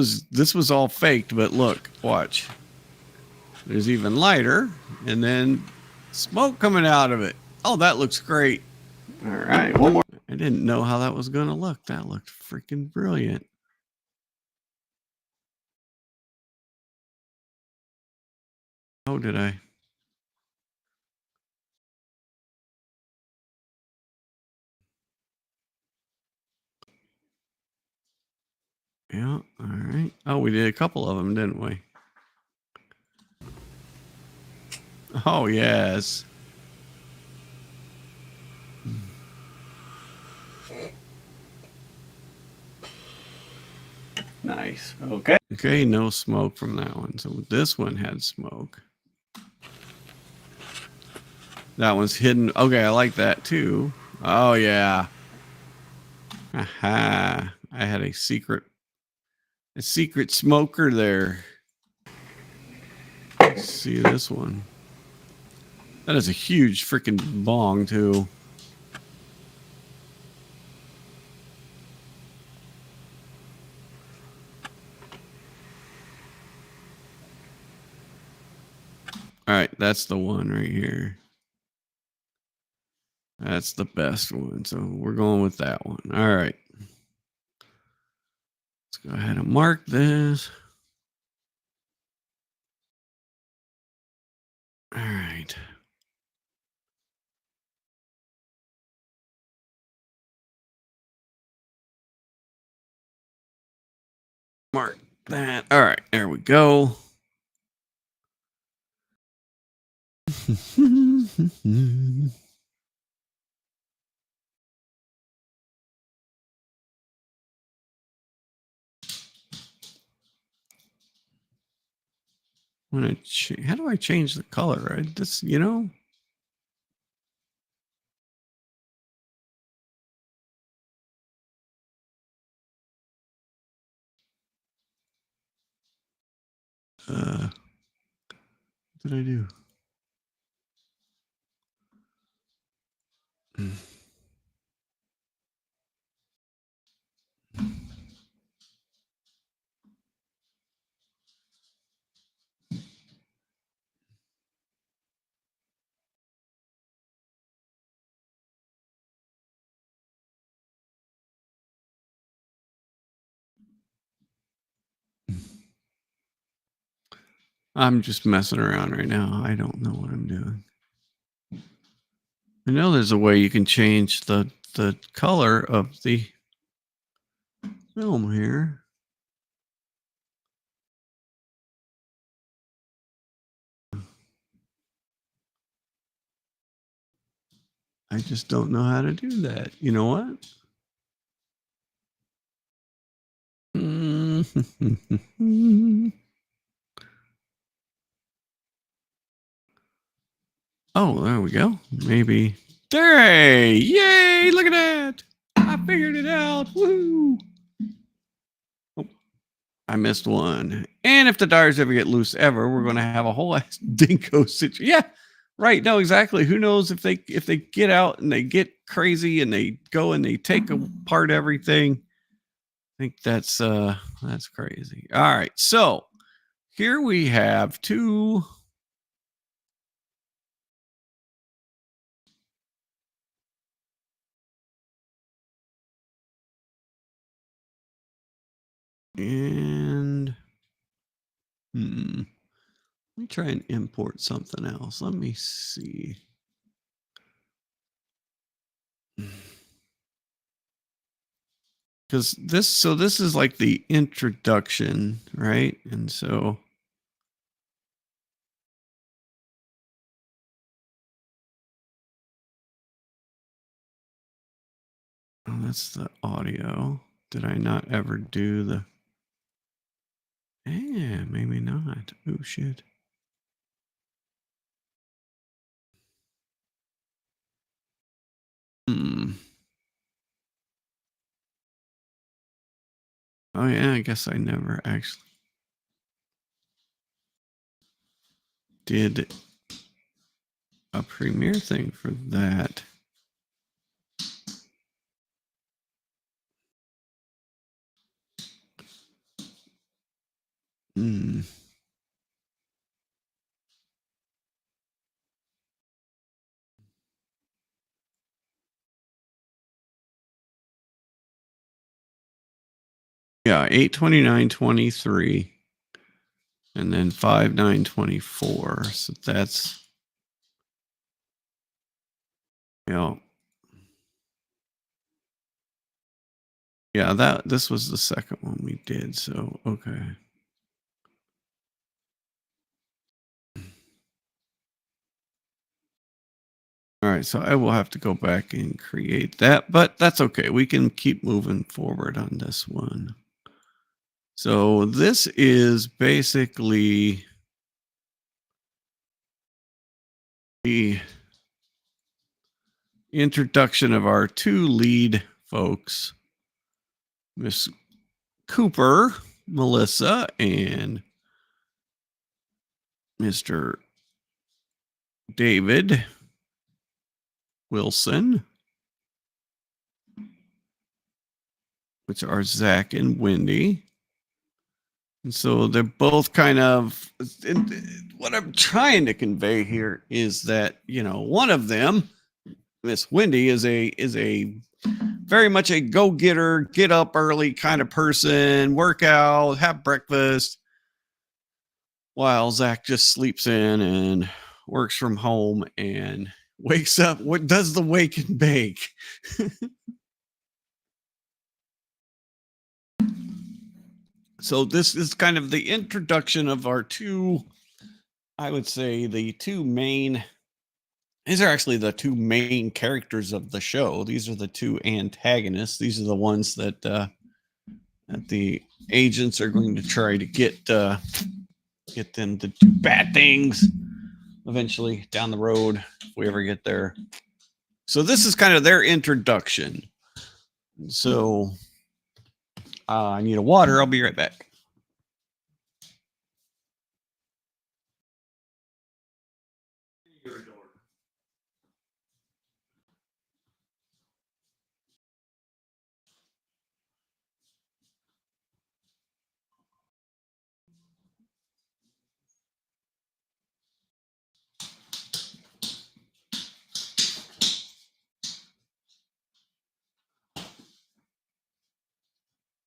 was all faked. But look, watch. There's even lighter, and then smoke coming out of it. Oh, that looks great. All right, one more. I didn't know how that was going to look. That looked freaking brilliant. Oh, did I? Yeah, all right. Oh, we did a couple of them, didn't we? Oh, yes. Nice. Okay. Okay, no smoke from that one. So this one had smoke. That one's hidden. Okay, I like that too. Oh, yeah. Aha. I had a secret smoker there. Let's see this one. That is a huge freaking bong too. All right, that's the one right here. That's the best one. So we're going with that one. All right. Let's go ahead and mark this. All right. Mark that. All right, there we go. How do I change the color? I just, what did I do? I'm just messing around right now. I don't know what I'm doing. I know there's a way you can change the color of the film here. I just don't know how to do that. You know what? Oh, there we go. Maybe. Hey, yay! Look at that! I figured it out. Woo! Oh, I missed one. And if the dyers ever get loose ever, we're going to have a whole ass dingo situation. Yeah, right. No, exactly. Who knows if they get out and they get crazy and they go and they take apart everything. I think that's crazy. All right, so here we have two. And let me try and import something else. Let me see. Because this is like the introduction, right? And so that's the audio. Did I not ever do the? Yeah, maybe not. Oh shit. Oh yeah, I guess I never actually did a premiere thing for that. Yeah, 8/29/23 and then 5/9/24. So that's yeah, this was the second one we did. So okay. All right, so I will have to go back and create that, but that's okay. We can keep moving forward on this one. So this is basically the introduction of our two lead folks, Miss Cooper, Melissa, and Mr. David Wilson, which are Zach and Wendy. And so they're both kind of, what I'm trying to convey here is that, one of them, Miss Wendy, is a very much a go-getter, get up early kind of person, work out, have breakfast, while Zach just sleeps in and works from home and wakes up, does the wake and bake. So this is kind of the introduction of our two, I would say the two main, these are actually the two main characters of the show. These are the two antagonists. These are the ones that the agents are going to try to get them to do bad things eventually down the road, if we ever get there. So this is kind of their introduction. So I need a water. I'll be right back.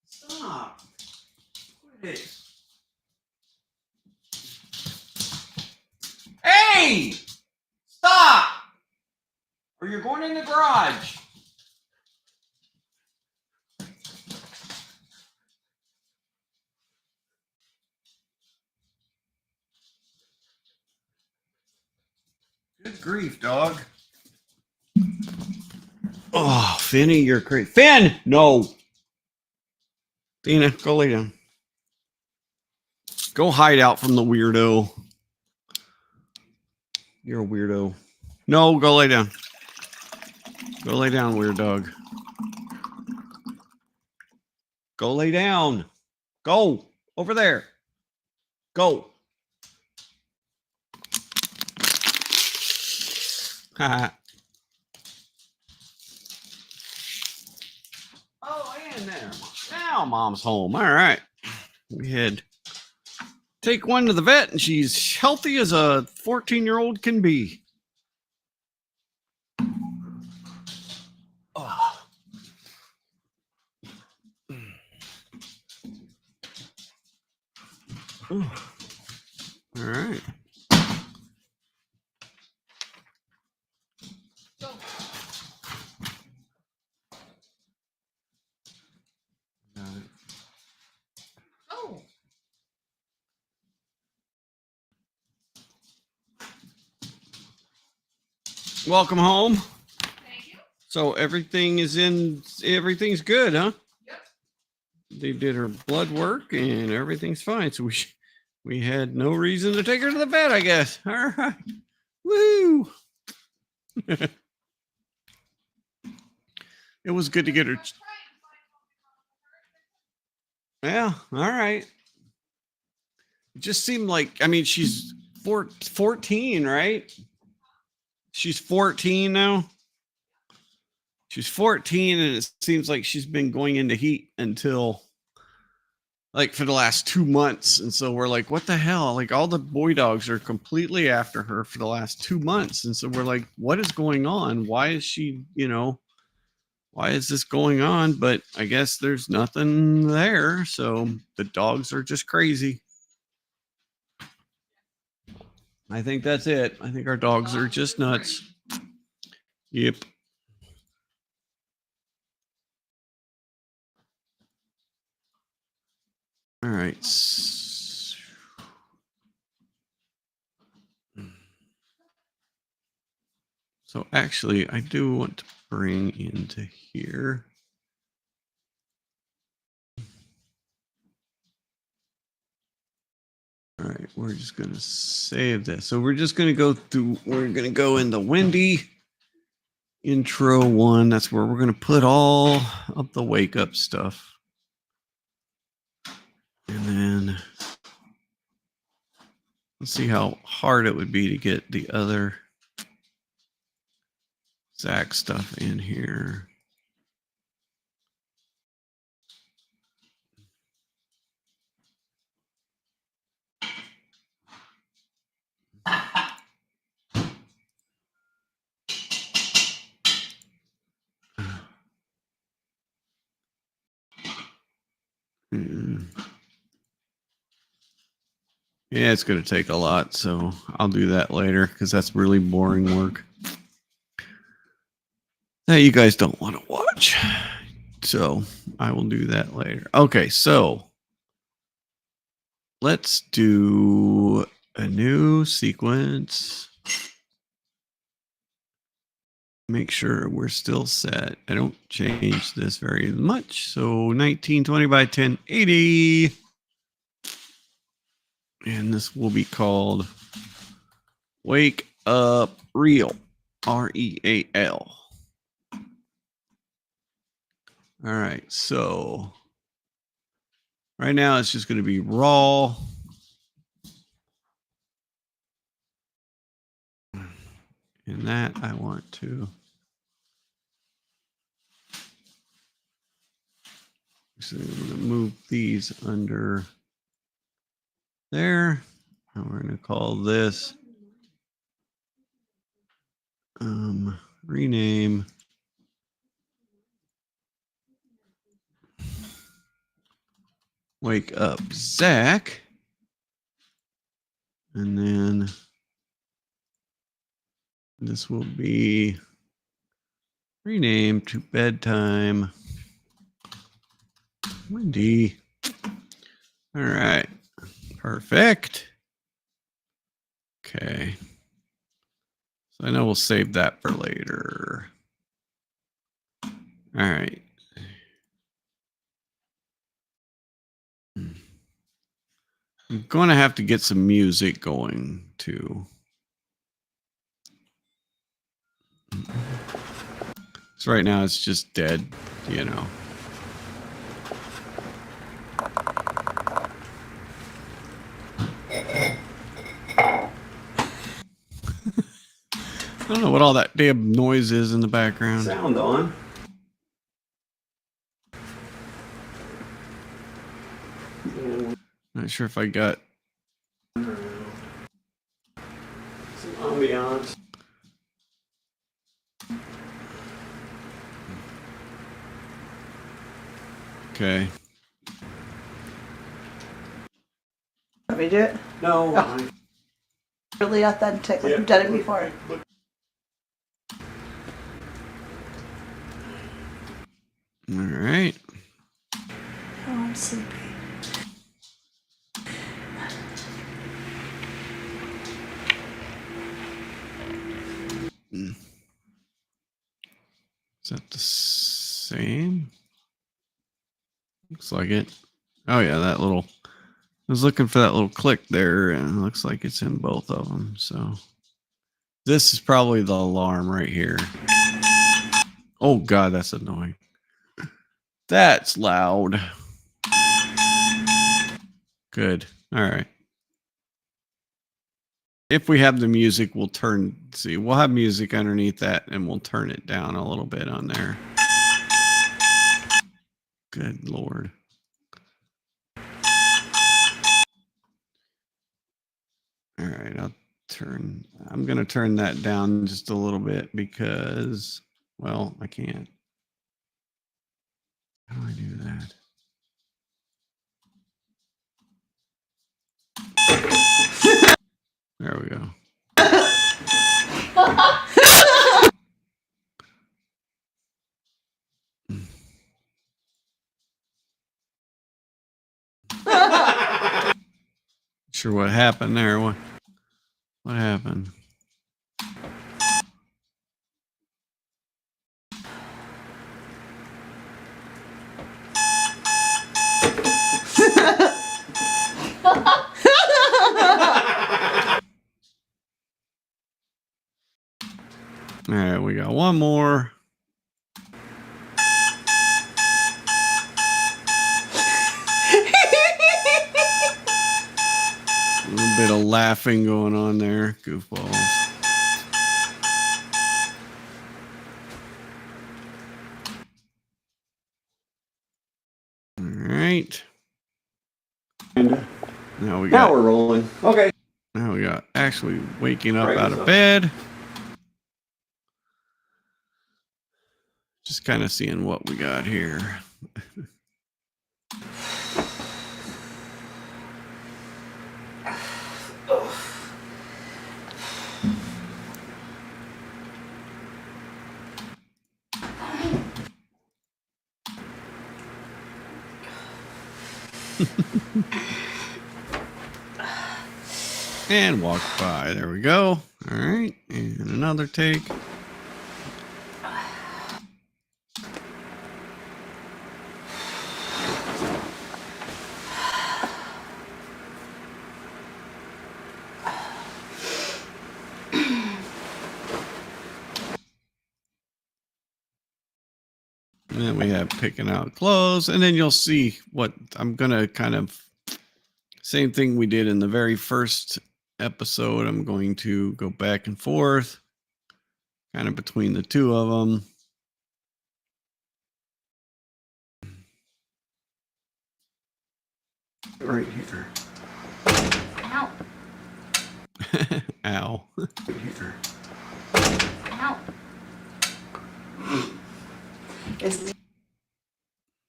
Stop. Quit. Finny! Stop! Or you're going in the garage. Good grief, dog. Oh, Finny, you're crazy. Finn! No. Dina, go lay down. Go hide out from the weirdo. You're a weirdo. No, go lay down. Go lay down, weird dog. Go lay down. Go. Over there. Go. Oh, and there. Now mom's home. All right. We had take one to the vet, and she's healthy as a 14-year-old can be. Oh. All right. Oh. Welcome home. Thank you. So everything's good, huh? Yep. They did her blood work and everything's fine. So we had no reason to take her to the vet, I guess. All right. Woo. It was good to get her. Yeah, all right. It just seemed like, I mean, she's 14, right? She's 14 now. She's 14, and it seems like she's been going into heat until like for the last 2 months. And so we're like, what the hell? Like all the boy dogs are completely after her for the last 2 months. And so we're like, what is going on? Why is she, why is this going on? But I guess there's nothing there. So the dogs are just crazy. I think that's it. I think our dogs are just nuts. Yep. All right. So actually, I do want to bring into here. All right, we're just going to save this. So we're just going to go through, we're going to go in the Wendy intro one. That's where we're going to put all of the wake up stuff. And then let's see how hard it would be to get the other Zach stuff in here. Yeah, it's going to take a lot, so I'll do that later because that's really boring work that you guys don't want to watch. So I will do that later. Okay, so let's do a new sequence. Make sure we're still set. I don't change this very much. So 1920 by 1080. And this will be called Wake Up Real. REAL. All right, so right now it's just going to be raw. And that I want to. So I'm going to move these under there. And we're going to call this rename Wake Up Zach. And then This will be renamed to bedtime. Wendy. All right. Perfect. Okay. So I know we'll save that for later. All right. I'm going to have to get some music going too. So right now it's just dead, you know. I don't know what all that damn noise is in the background. Sound on. Not sure if I got Some ambiance. okay. Want me to do it? No. Oh. Really authentic, like I've done it before. All right. Oh, I'm sleepy. Is that the same? Looks like it. Oh yeah, that little. I was looking for that little click there, and it looks like it's in both of them. So this is probably the alarm right here. Oh God, that's annoying. That's loud. Good. All right. If we have the music, we'll we'll have music underneath that and we'll turn it down a little bit on there. Good Lord. All right, I'm going to turn that down just a little bit because, well, I can't. How do I do that? There we go. Sure what happened there. What happened? All right, we got one more. A little bit of laughing going on there, goofballs. All right. Now we're rolling. Okay. Now we got actually waking up Right, out of bed. Just kind of seeing what we got here. And walk by. There we go. All right. And another take. And then we have picking out clothes. And then you'll see what I'm going to kind of same thing we did in the very first episode. I'm going to go back and forth kind of between the two of them. Right here. Ow. Ow. Right here. Ow. It's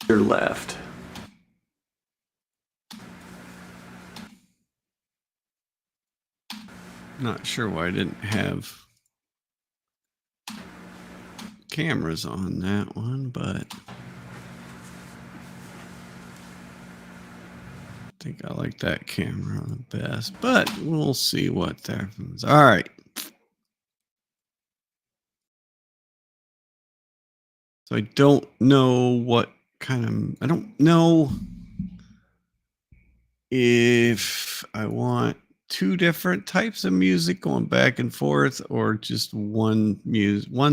Your left. Not sure why I didn't have cameras on that one, but I think I like that camera the best, but we'll see what happens. All right. So I don't know what kind of, I don't know if I want two different types of music going back and forth or just one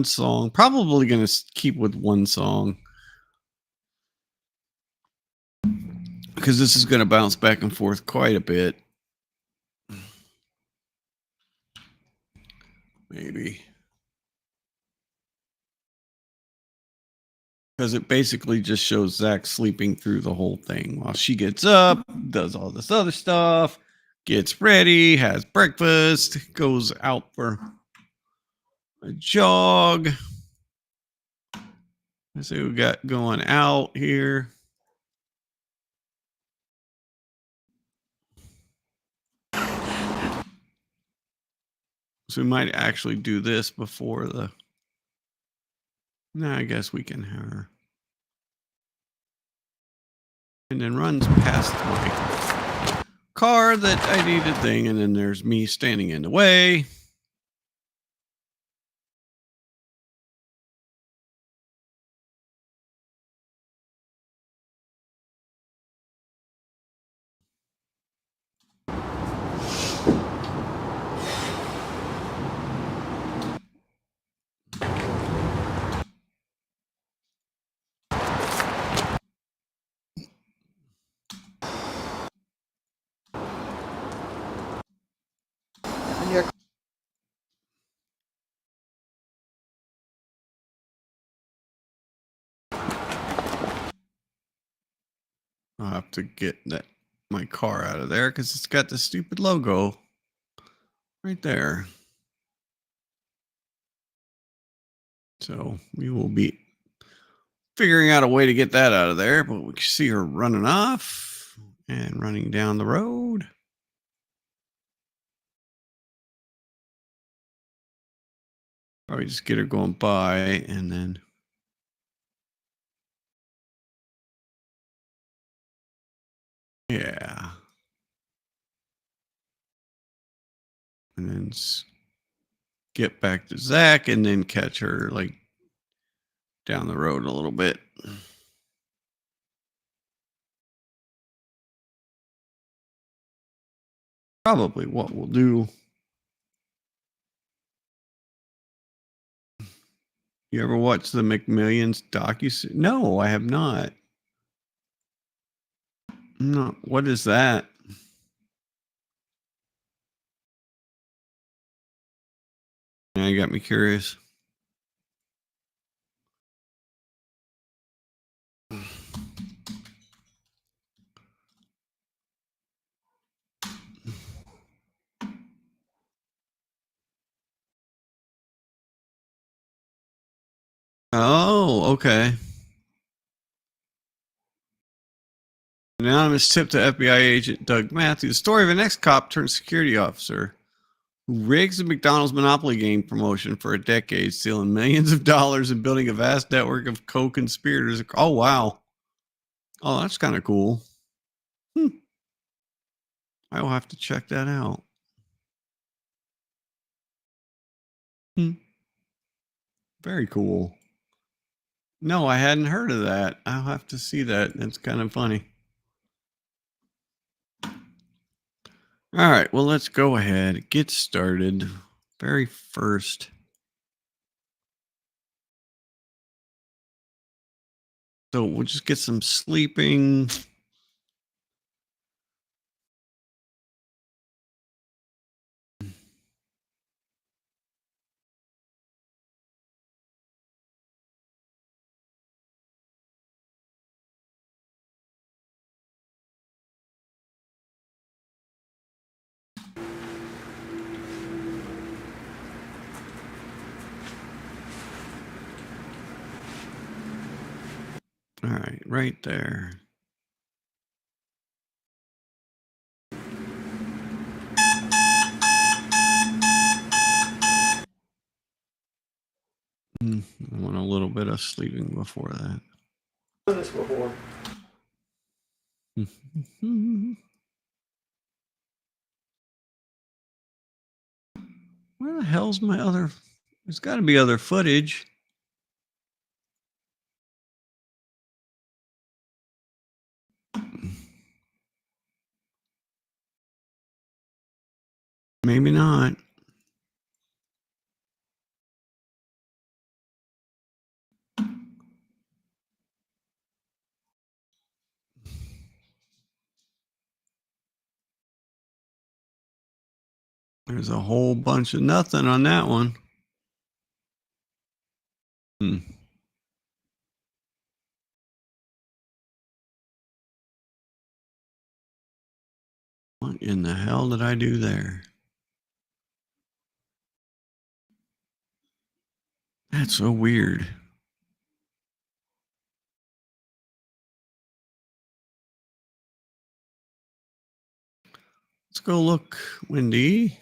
song. Probably going to keep with one song because this is going to bounce back and forth quite a bit. Maybe. Because it basically just shows Zach sleeping through the whole thing while she gets up, does all this other stuff, gets ready, has breakfast, goes out for a jog. Let's see what we got going out here. So we might actually do this before the... No, I guess we can have her. And then runs past my car that I need a thing, and then there's me standing in the way. I'll have to get my car out of there because it's got the stupid logo right there. So we will be figuring out a way to get that out of there, but we can see her running off and running down the road. Probably just get her going by and then... Yeah. And then get back to Zach and then catch her like down the road a little bit. Probably what we'll do. You ever watch the McMillions docu? No, I have not. No, what is that? Now you got me curious. Oh, okay. Anonymous tip to FBI agent Doug Matthews. The story of an ex-cop turned security officer who rigs the McDonald's Monopoly game promotion for a decade, stealing millions of dollars and building a vast network of co-conspirators. Oh, wow. Oh, that's kind of cool. I will have to check that out. Very cool. No, I hadn't heard of that. I'll have to see that. That's kind of funny. All right, well, let's go ahead, get started. Very first. So we'll just get some sleeping. All right, right there. I want a little little bit of sleeping before that. Done this before. Where the hell's my other? There's got to be other footage. Maybe not. There's a whole bunch of nothing on that one. What in the hell did I do there? That's so weird. Let's go look, Wendy.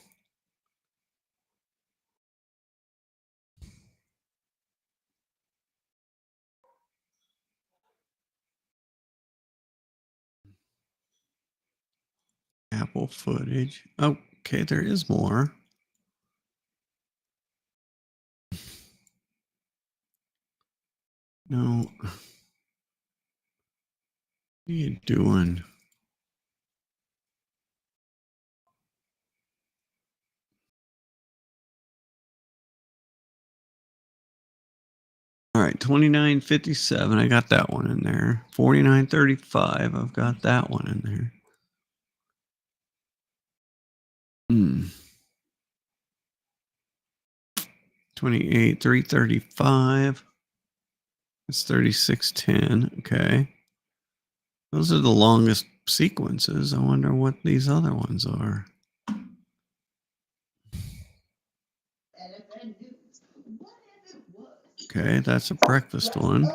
Apple footage. Okay, there is more. No. What are you doing? All right, 2957. I got that one in there. 4935. I've got that one in there. 28,335. It's 3610. Okay. Those are the longest sequences. I wonder what these other ones are. Okay, that's a breakfast one.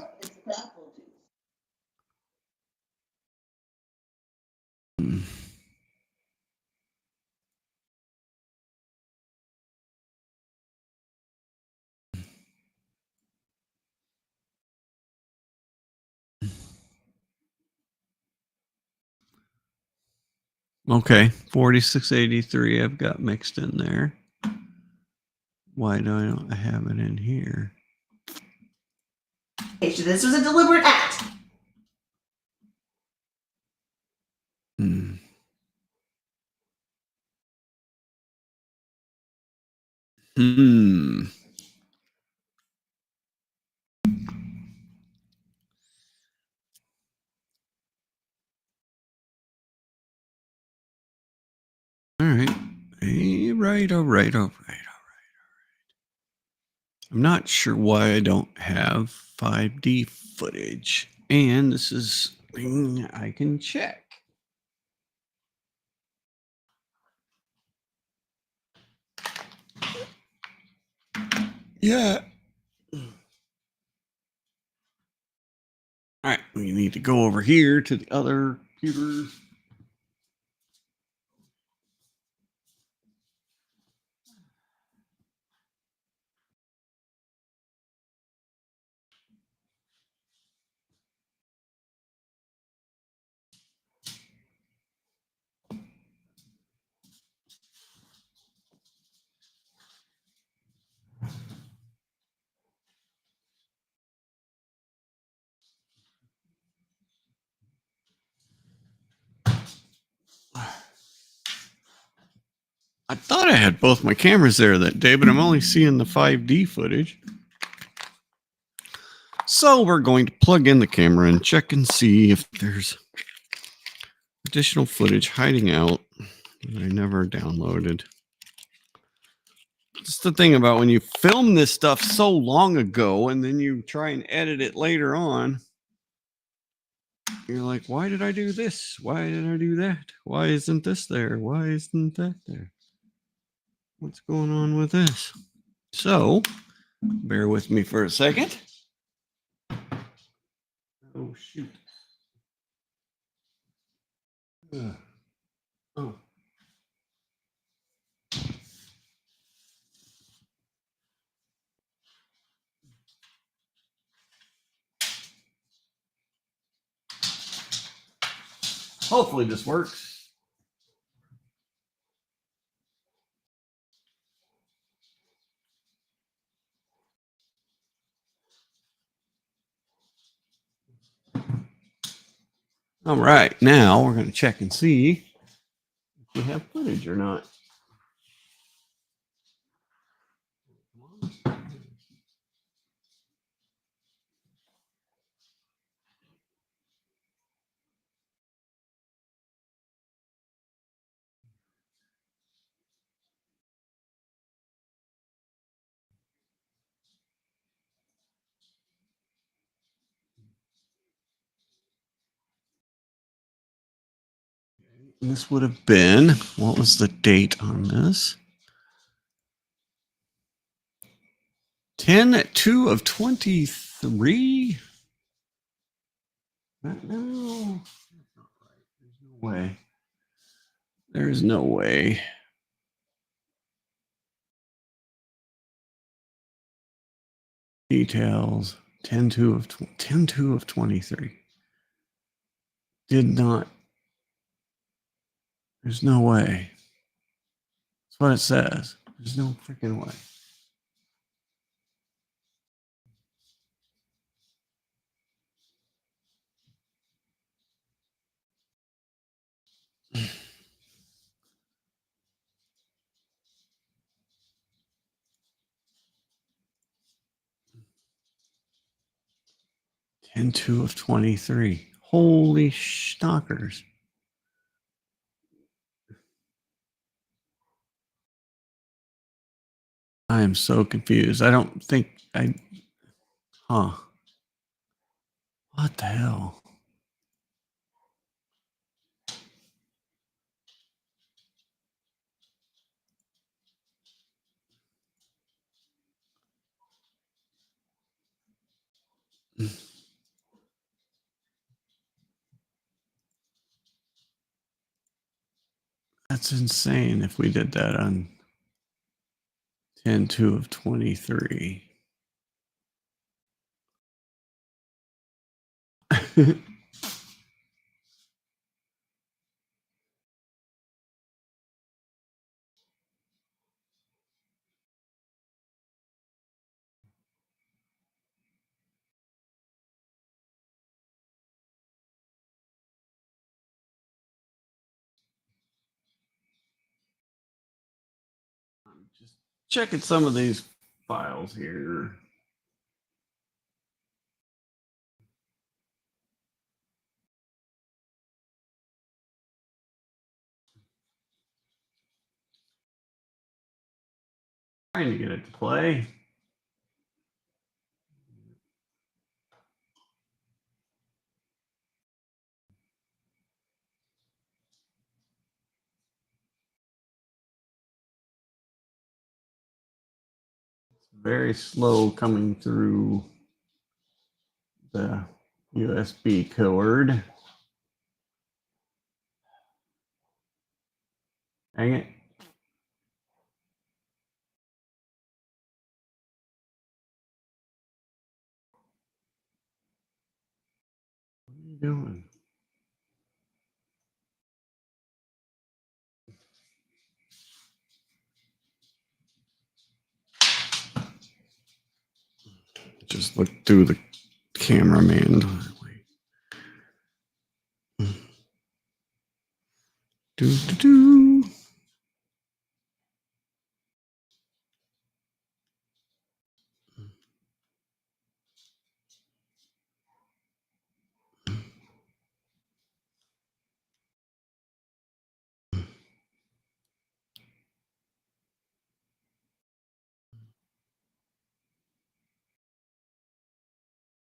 Okay, 4683 I've got mixed in there. Why do I not have it in here? This was a deliberate act. All right. All right. I'm not sure why I don't have 5D footage. And this is thing I can check. Yeah. All right. We need to go over here to the other computers. I thought I had both my cameras there that day, but I'm only seeing the 5D footage. So we're going to plug in the camera and check and see if there's additional footage hiding out that I never downloaded. That's the thing about when you film this stuff so long ago and then you try and edit it later on. You're like, why did I do this? Why did I do that? Why isn't this there? Why isn't that there? What's going on with this? So, bear with me for a second. Oh, shoot. Oh. Hopefully this works. All right, now we're going to check and see if we have footage or not. This would have been, what was the date on this? 10/2 of 23? No. There's no way. There's no way. Details. 10/2 of 23. Did not. There's no way. That's what it says. There's no freaking way. And 2 of 23. Holy schnockers. I am so confused. I don't think I. Huh. What the hell? That's insane if we did that on 10/2 of 23. Just checking some of these files here. Trying to get it to play. It's very slow coming through the USB cord. Dang it. What are you doing? Just look through the cameraman. Do, do, do.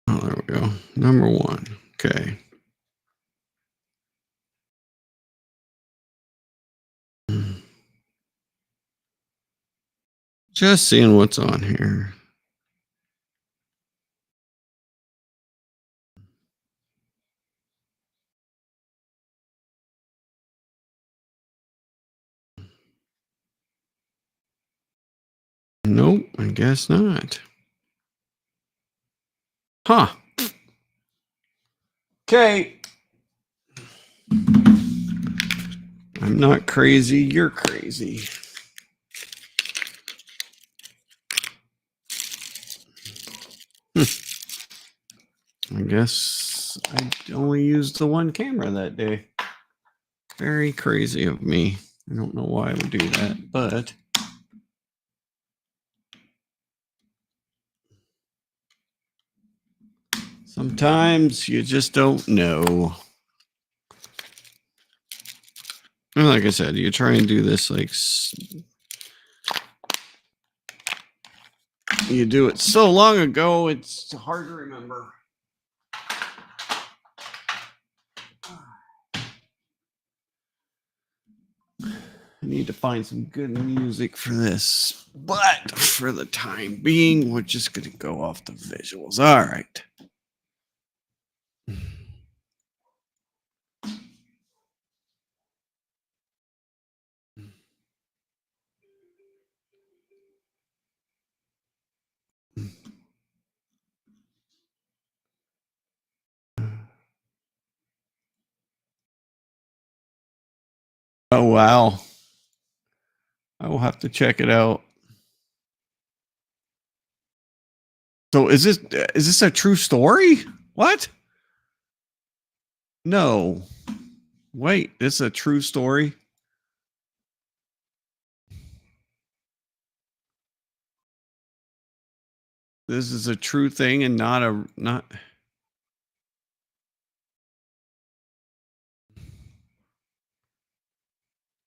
Oh, there we go. Number 1. Okay. Just seeing what's on here. Nope, I guess not. Huh. Okay. I'm not crazy. You're crazy. I guess I only used the one camera that day. Very crazy of me. I don't know why I would do that, but sometimes you just don't know. And like I said, you try and do this like you do it so long ago, it's hard to remember. I need to find some good music for this, but for the time being, we're just going to go off the visuals. All right. Oh, wow. I will have to check it out. So is this a true story? What? No. Wait, this is a true story? This is a true thing and not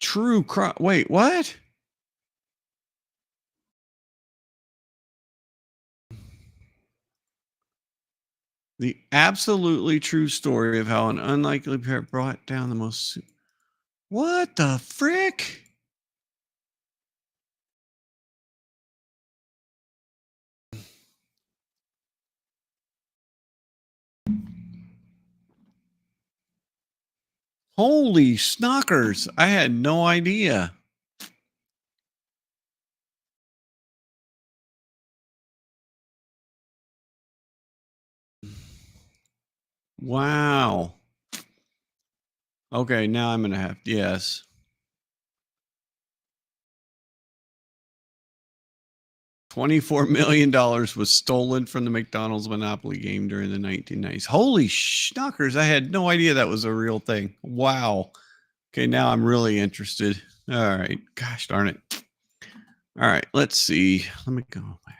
true crime. Wait, what? The absolutely true story of how an unlikely pair brought down the most. What the frick? Holy snockers. I had no idea. Wow. Okay, now I'm going to have, yes. $24 million was stolen from the McDonald's Monopoly game during the 1990s. Holy schnockers. I had no idea that was a real thing. Wow. Okay, now I'm really interested. All right. Gosh darn it. All right, let's see. Let me go back.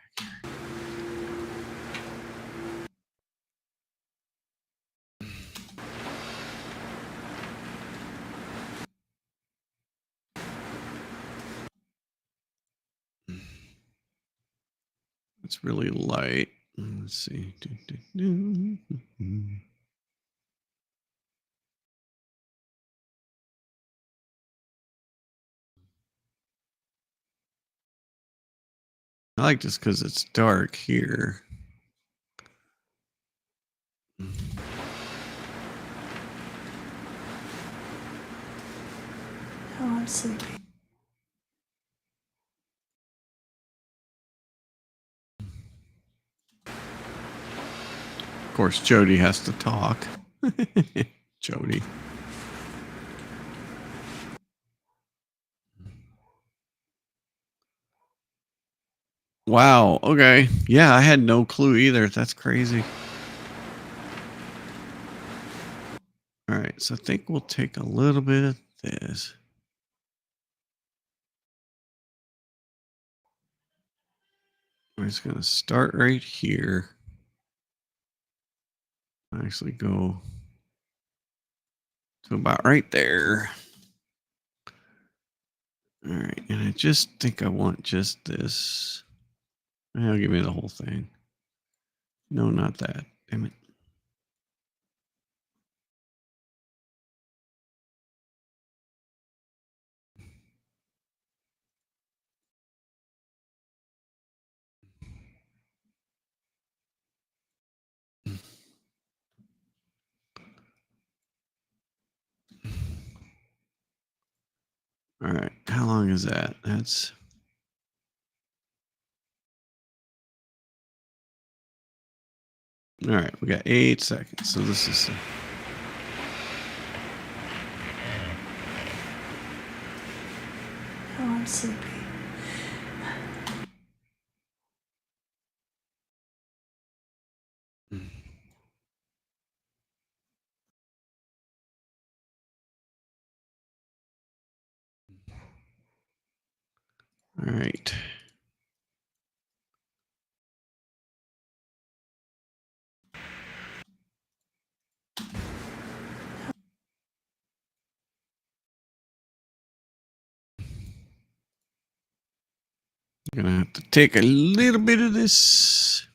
It's really light. Let's see. I like this because it's dark here. Oh, I'm sleepy. Of course, Jody has to talk. Jody. Wow. Okay. Yeah, I had no clue either. That's crazy. All right. So I think we'll take a little bit of this. We're just going to start right here. Actually go to about right there. All right. And I just think I want just this. I'll give me the whole thing. No, not that. Damn it. All right. How long is that? That's. All right. We got 8 seconds. So this is. I'm sleepy. All right. I'm gonna have to take a little bit of this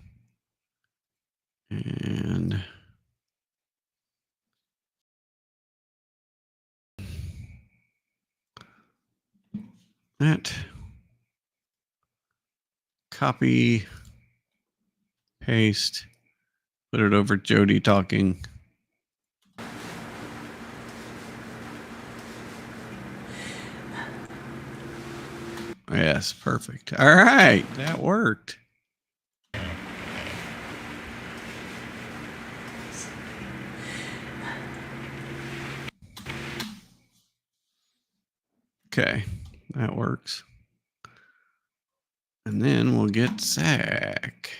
and that. Copy, paste, put it over Jody talking. Yes, perfect. All right, that worked. Okay, that works. And then we'll get Zach.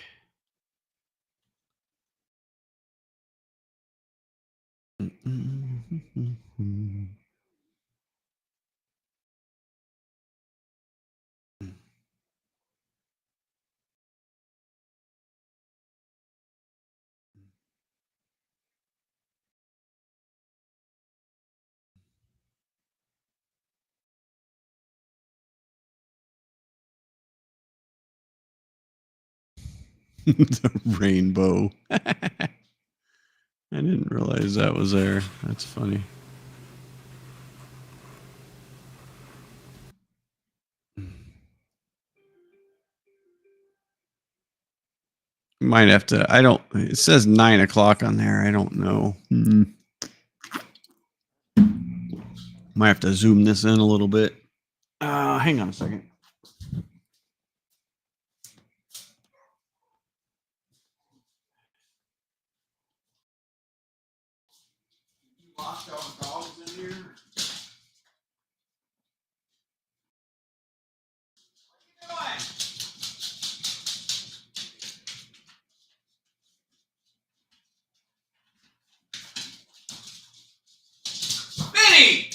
The rainbow. I didn't realize that was there. That's funny. Might have to. I don't. It says 9 o'clock on there. I don't know. Might have to zoom this in a little bit. Hang on a second. Benny!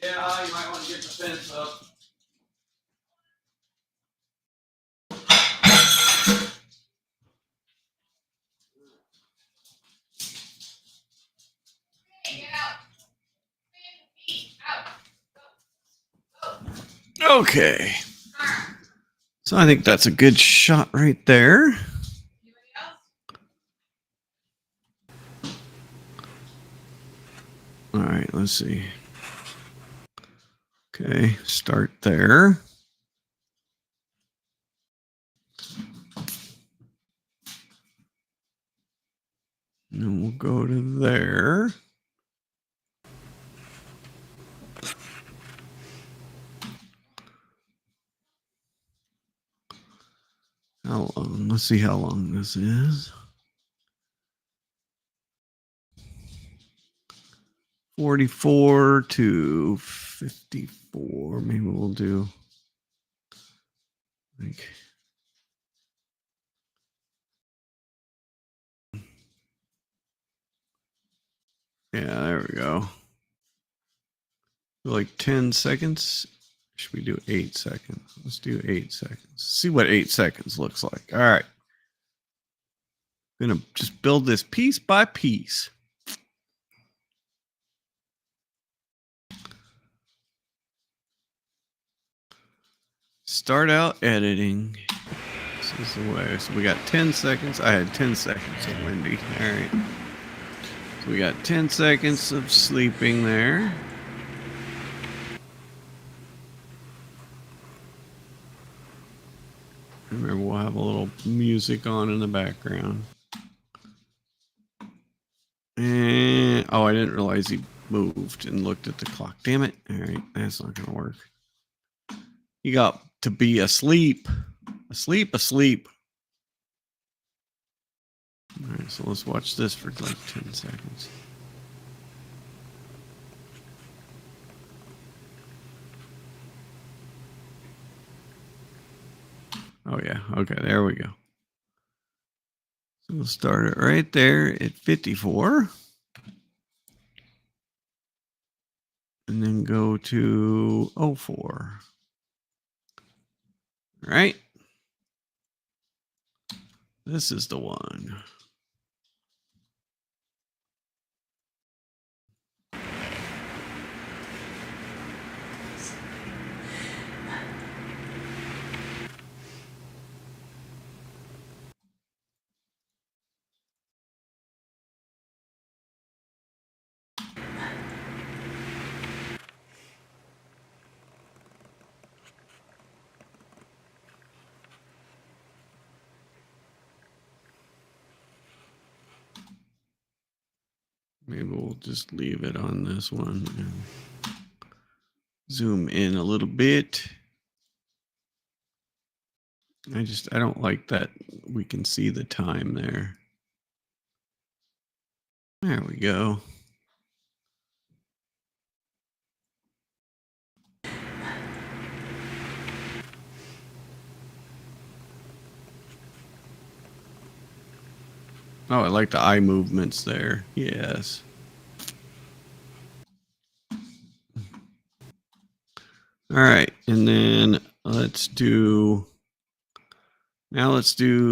Yeah, you might want to get the fence up. Okay. So I think that's a good shot right there. All right, let's see. Okay, start there. And then we'll go to there. How long? Let's see how long this is. 44 to 54. Maybe we'll do like yeah, there we go. Like 10 seconds. Should we do 8 seconds? Let's do 8 seconds. See what 8 seconds looks like. All right. I'm gonna just build this piece by piece. Start out editing. This is the way. So we got 10 seconds. I had 10 seconds of Wendy. All right. So we got 10 seconds of sleeping there. Remember, we'll have a little music on in the background. Oh, I didn't realize he moved and looked at the clock. Damn it. All right, that's not going to work. He got to be asleep. Asleep. All right, so let's watch this for like 10 seconds. Oh, yeah. Okay, there we go. So we'll start it right there at 54. And then go to 04. All right. This is the one. Maybe we'll just leave it on this one and zoom in a little bit. I don't like that we can see the time there. There we go. Oh, I like the eye movements there. Yes. All right. And then let's do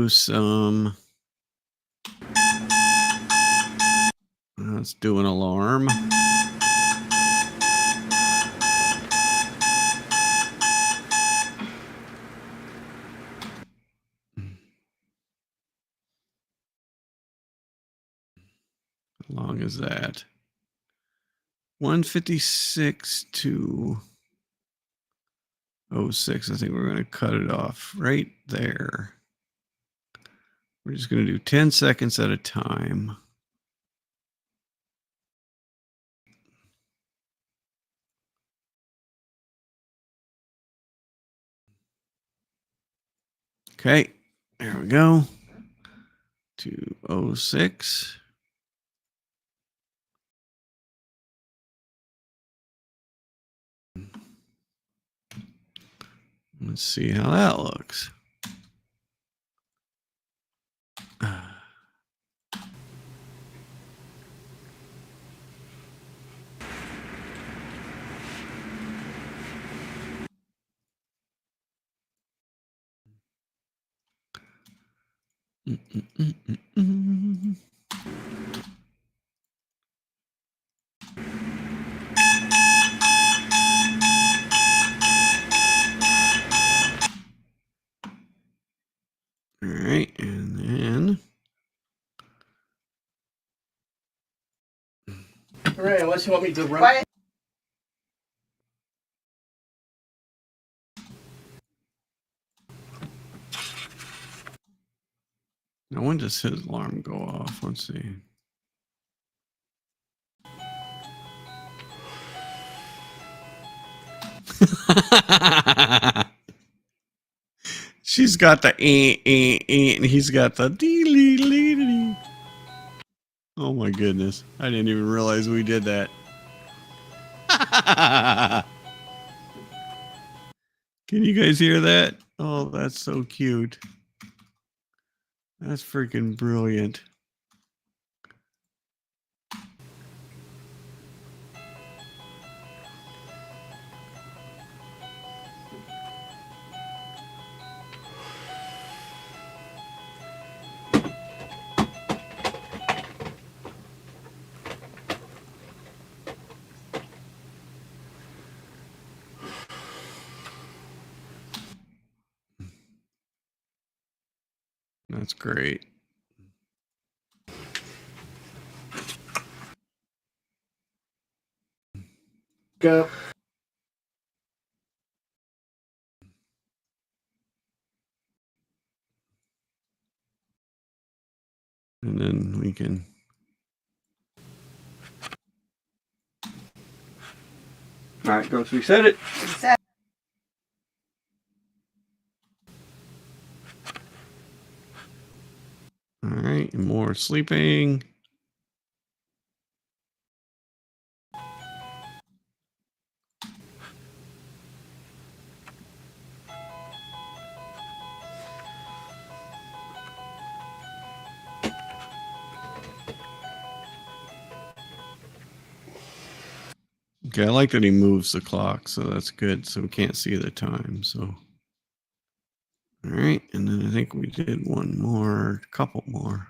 some. Let's do an alarm. How long is that? 156 to 06. I think we're going to cut it off right there. We're just going to do 10 seconds at a time. Okay, there we go. 206. Let's see how that looks. All right, and then. All right, unless you want me to run. Now, when does his alarm go off? Let's see. She's got the and he's got the dee. Oh my goodness. I didn't even realize we did that. Can you guys hear that? Oh, that's so cute. That's freaking brilliant. That's great. Go. And then we can All right, Ghost, reset it. Reset. All right, more sleeping. Okay, I like that he moves the clock, so that's good. So we can't see the time. So, all right, and then I think we did one more, couple more.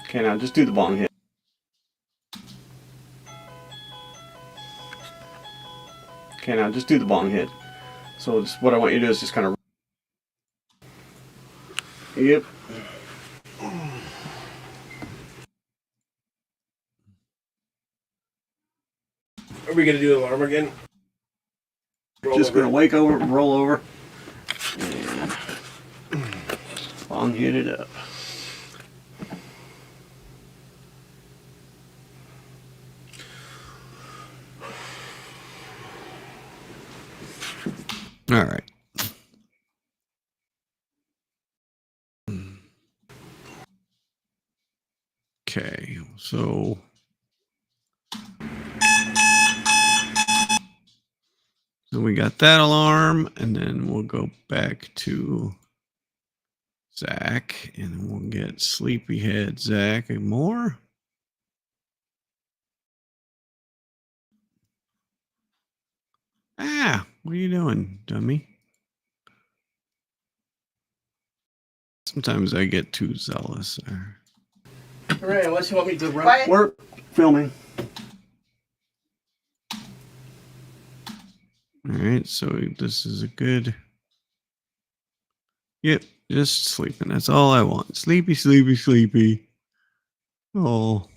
Okay, now just do the bong hit. Okay, now just do the bong hit. So what I want you to do is just kind of. Yep. Are we gonna do the alarm again? Just gonna wake over, roll over, and bong hit it up. All right. Okay, so we got that alarm, and then we'll go back to Zach, and then we'll get Sleepyhead Zach and more. Ah, what are you doing, dummy? Sometimes I get too zealous there. All right, unless you want me to run. Quiet. We're filming. All right, so this is a good. Yep, just sleeping. That's all I want. Sleepy, sleepy, sleepy. Oh.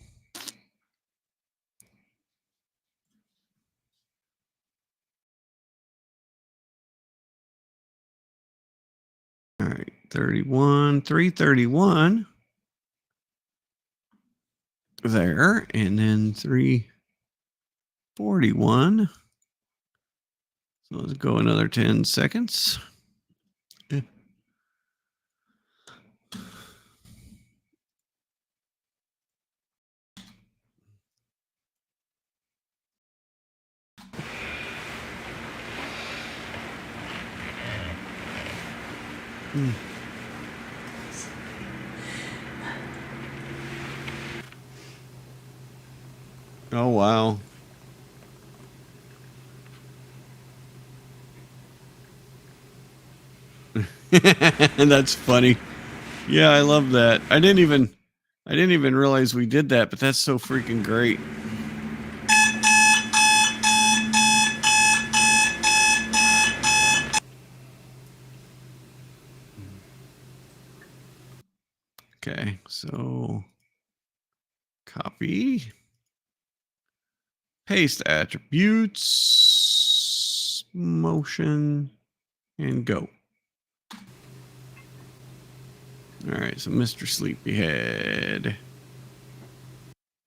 All right, 331 there, and then 341. So let's go another 10 seconds. Oh, wow. That's funny. Yeah, I love that. I didn't even realize we did that, but that's so freaking great. Okay, so copy, paste attributes, motion, and go. All right, so Mr. Sleepyhead.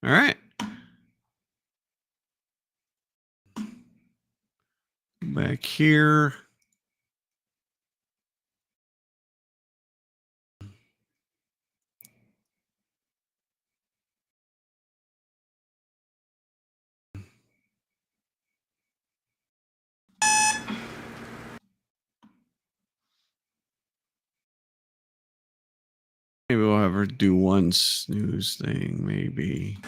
All right. Back here. Maybe we'll have her do one snooze thing, maybe.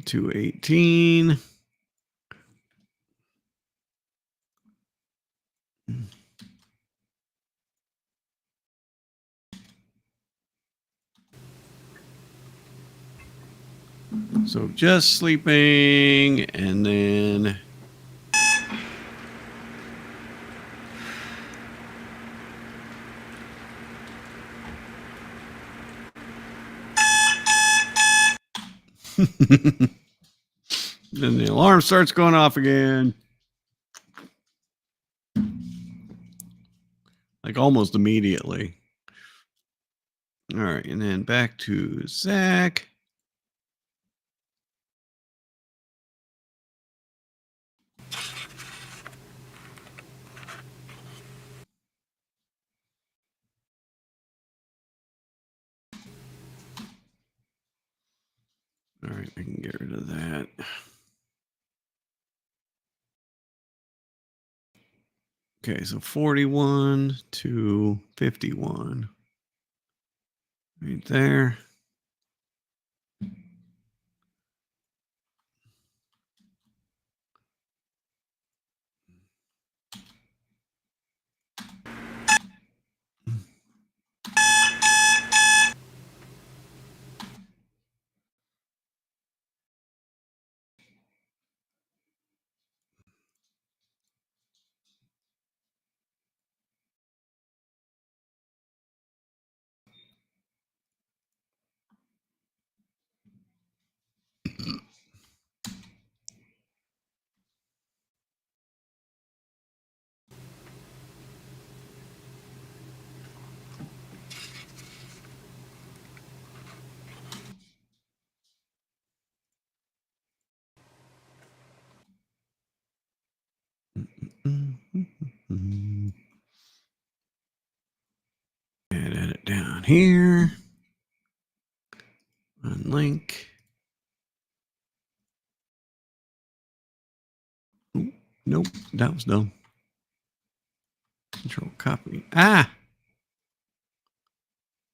218. So just sleeping, and then then the alarm starts going off again. Like almost immediately. All right, and then back to Zach. All right, I can get rid of that. Okay, so 41 to 51. Right there. And edit down here. Unlink. Nope, that was dumb. Control copy. Ah!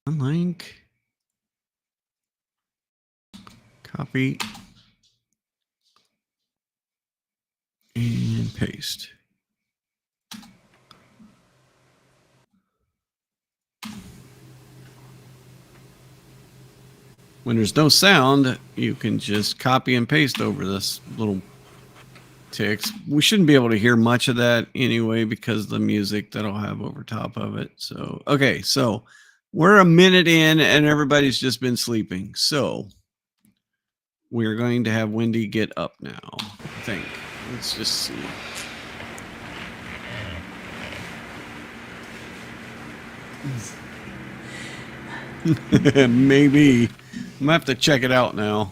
Unlink. Copy. And paste. When there's no sound, you can just copy and paste over this little text. We shouldn't be able to hear much of that anyway because of the music that I'll have over top of it. So, okay, so we're a minute in and everybody's just been sleeping. So we're going to have Wendy get up now, I think. Let's just see. Maybe. I'm gonna have to check it out now.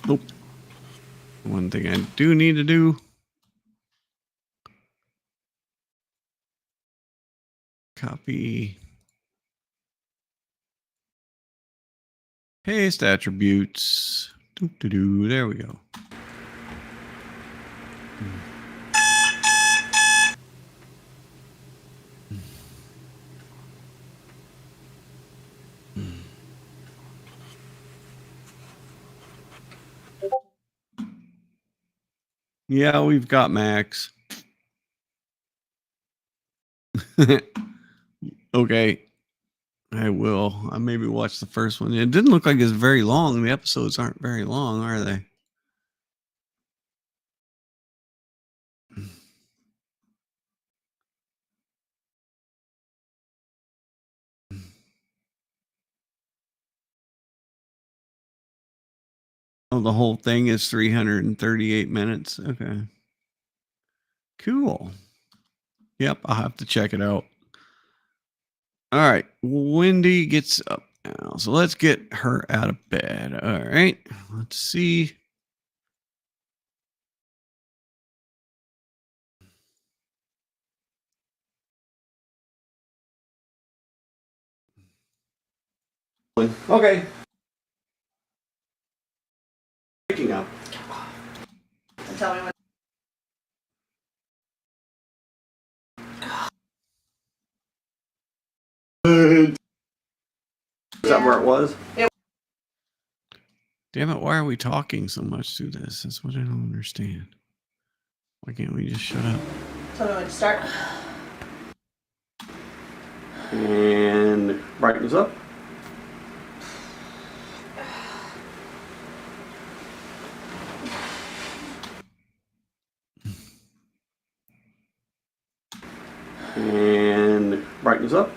Oh, one thing I do need to do. Copy. Paste attributes. There we go. Yeah, we've got Max. Okay. I will. I maybe watch the first one. It didn't look like it's very long. The episodes aren't very long, are they? Oh, the whole thing is 338 minutes. Okay. Cool. Yep, I'll have to check it out. All right. Wendy gets up now. So let's get her out of bed. All right. Let's see. Okay. Waking up. Tell me when. Is that where it was? Damn it. Why are we talking so much through this? That's what I don't understand. Why can't we just shut up? Tell me when to start. And brightness up. And brightness up.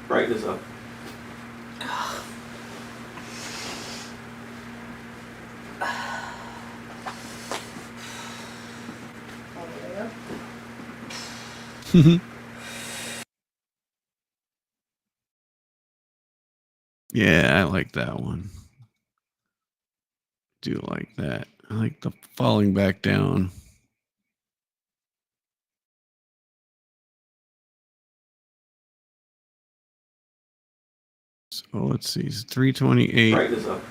Brightness up. Yeah, I like that one. Do like that. I like the falling back down. So let's see. It's 328. Brightness up.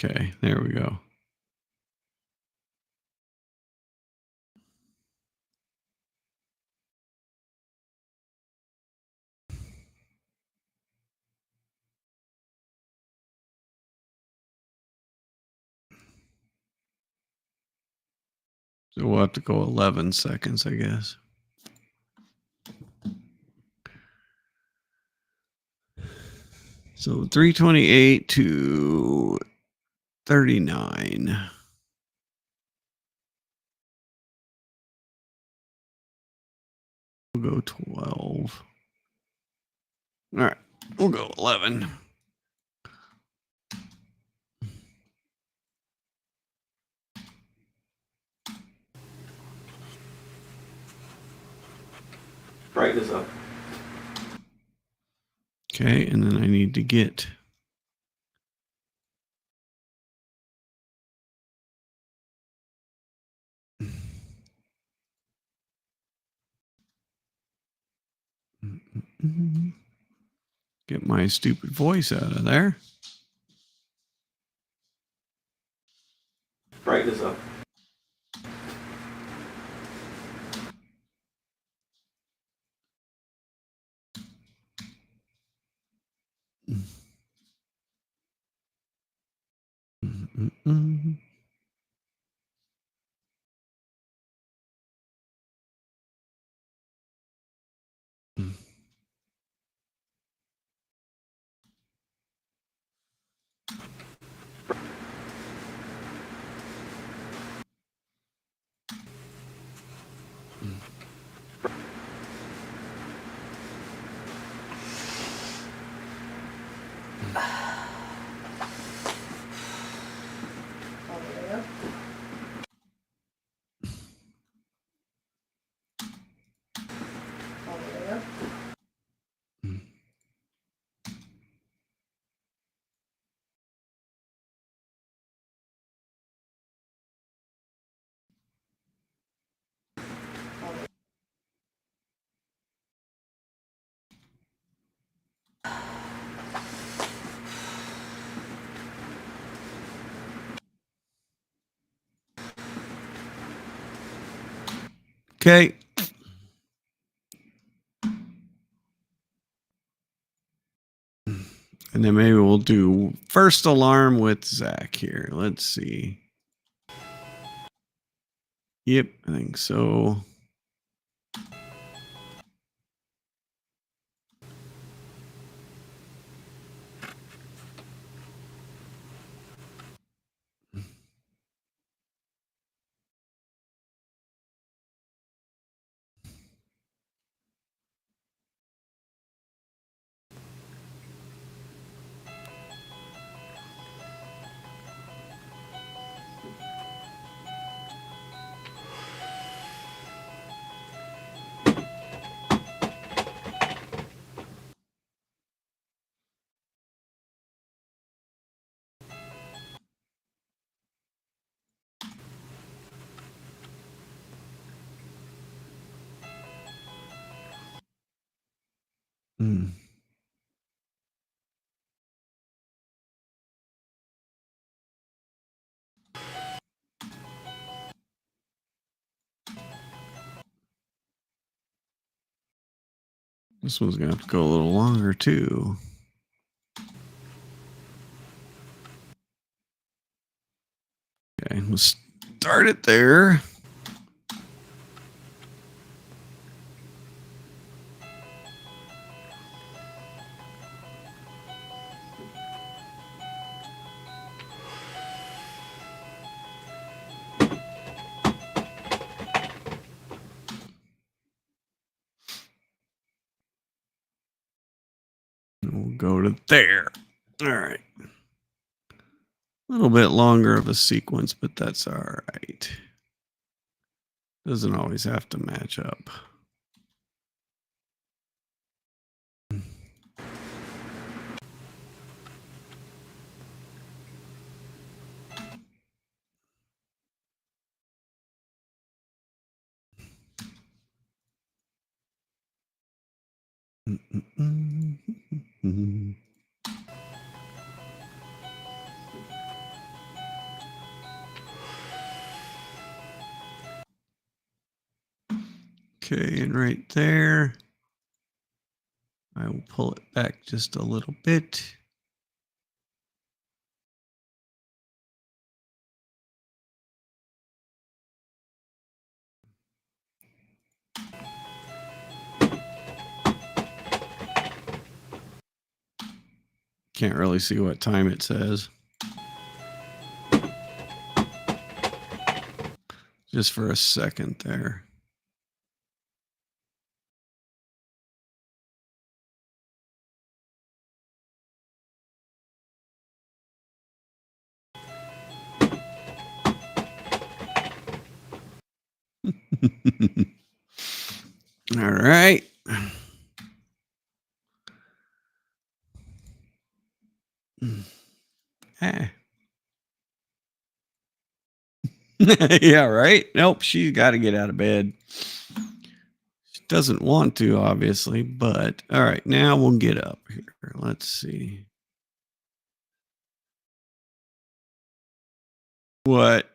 Okay, there we go. So we'll have to go 11 seconds, I guess. So 328 to 39. We'll go 12. All right, we'll go 11. Brightness up. Okay, and then I need to get my stupid voice out of there. Brightness up. Okay. And then maybe we'll do first alarm with Zach here. Let's see. Yep, I think so. Hmm. This one's going to have to go a little longer, too. Okay, let's start it there. We'll go to there. All right. A little bit longer of a sequence, but that's all right. Doesn't always have to match up. Okay, and right there, I will pull it back just a little bit. Can't really see what time it says. Just for a second there. All right. Ah. Yeah, right? Nope, she's got to get out of bed. She doesn't want to, obviously, but all right, now we'll get up here. Let's see. What?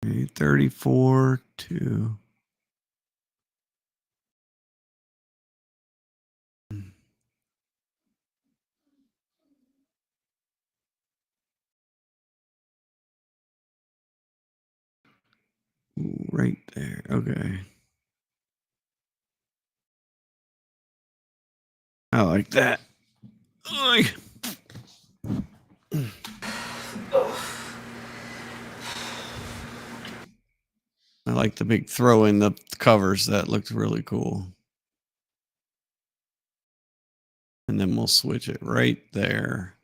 Okay, 34 to. Ooh, right there. Okay. I like that. Oy. I like the big throw in the covers. That looks really cool. And then we'll switch it right there.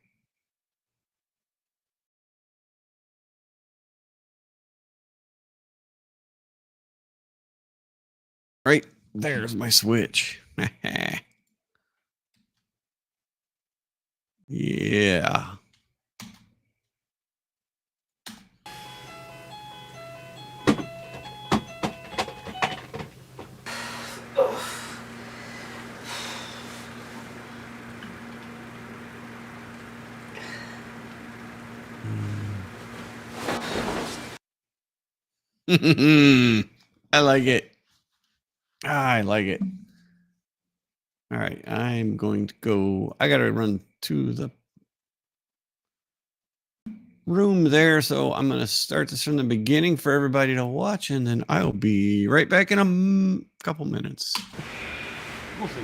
Right there's my switch. Yeah. I like it. I like it. All right, I'm going to go. I got to run to the room there, so I'm going to start this from the beginning for everybody to watch, and then I'll be right back in a couple minutes. We'll see.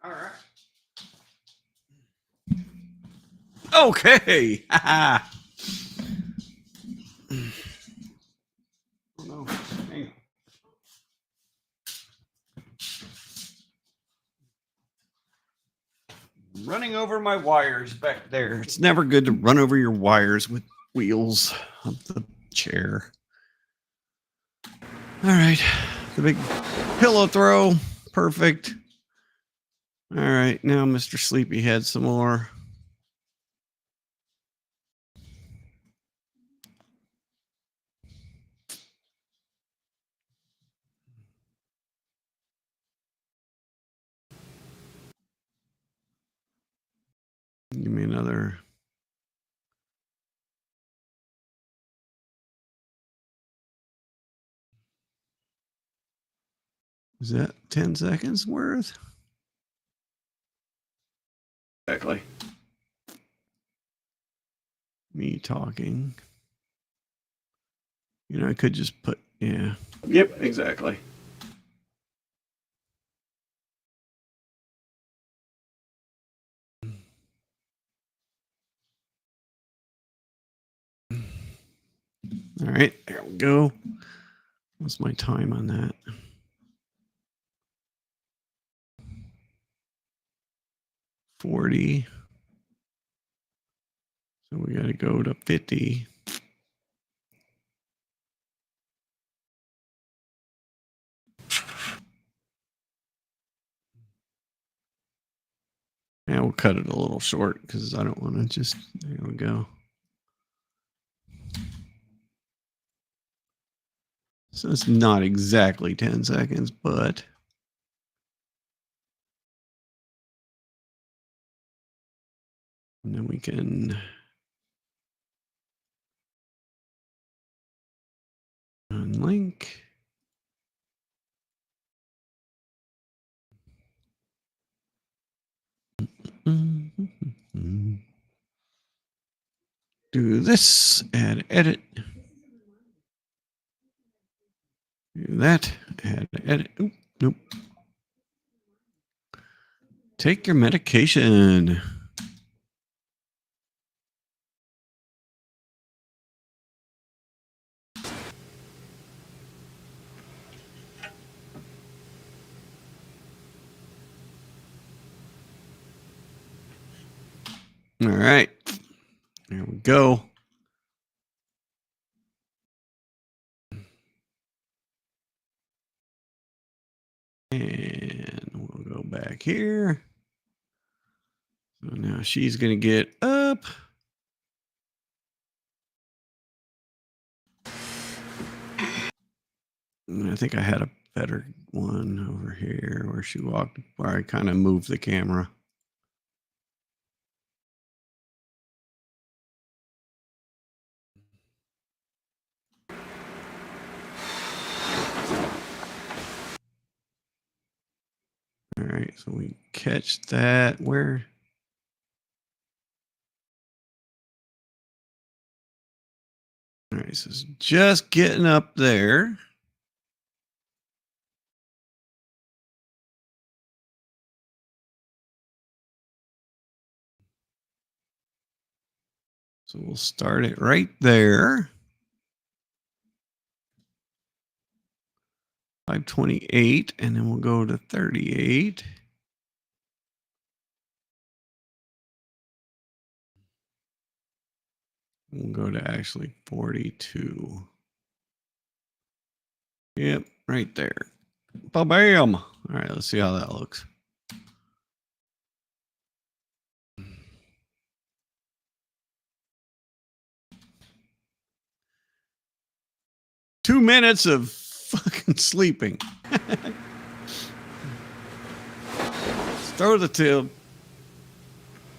All right. Okay. Oh, no. Hang on. Running over my wires back there. It's never good to run over your wires with wheels of the chair. All right. The big pillow throw. Perfect. All right. Now Mr. Sleepyhead some more. Give me another. Is that 10 seconds worth? Exactly. Me talking. You know, I could just put, yeah. Yep, exactly. All right, there we go. What's my time on that? 40. So we got to go to 50. Yeah, we'll cut it a little short because I don't want to just, there we go. So it's not exactly 10 seconds, but and then we can unlink. Do this, add edit. Do that, add edit. Oop, nope. Take your medication. All right. There we go. And we'll go back here. So now she's going to get up. And I think I had a better one over here where she walked, where I kind of moved the camera. All right, so we catch that. Where? All right, so it's just getting up there. So we'll start it right there. 528, and then we'll go to 38. We'll go to actually 42. Yep, right there. Ba-bam. All right, let's see how that looks. Two minutes of fucking sleeping. Throw the tip.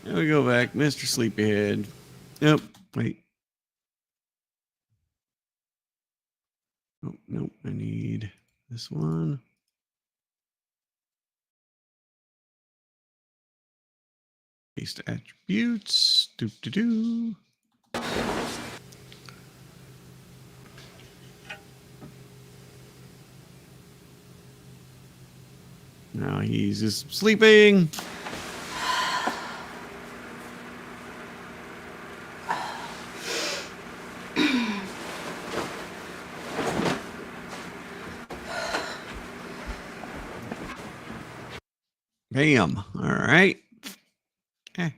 There we go back. Mr. Sleepyhead. Yep. Wait. Oh, nope. I need this one. Paste attributes. Doop-de-doo. Now he's just sleeping. Bam. All right. Okay.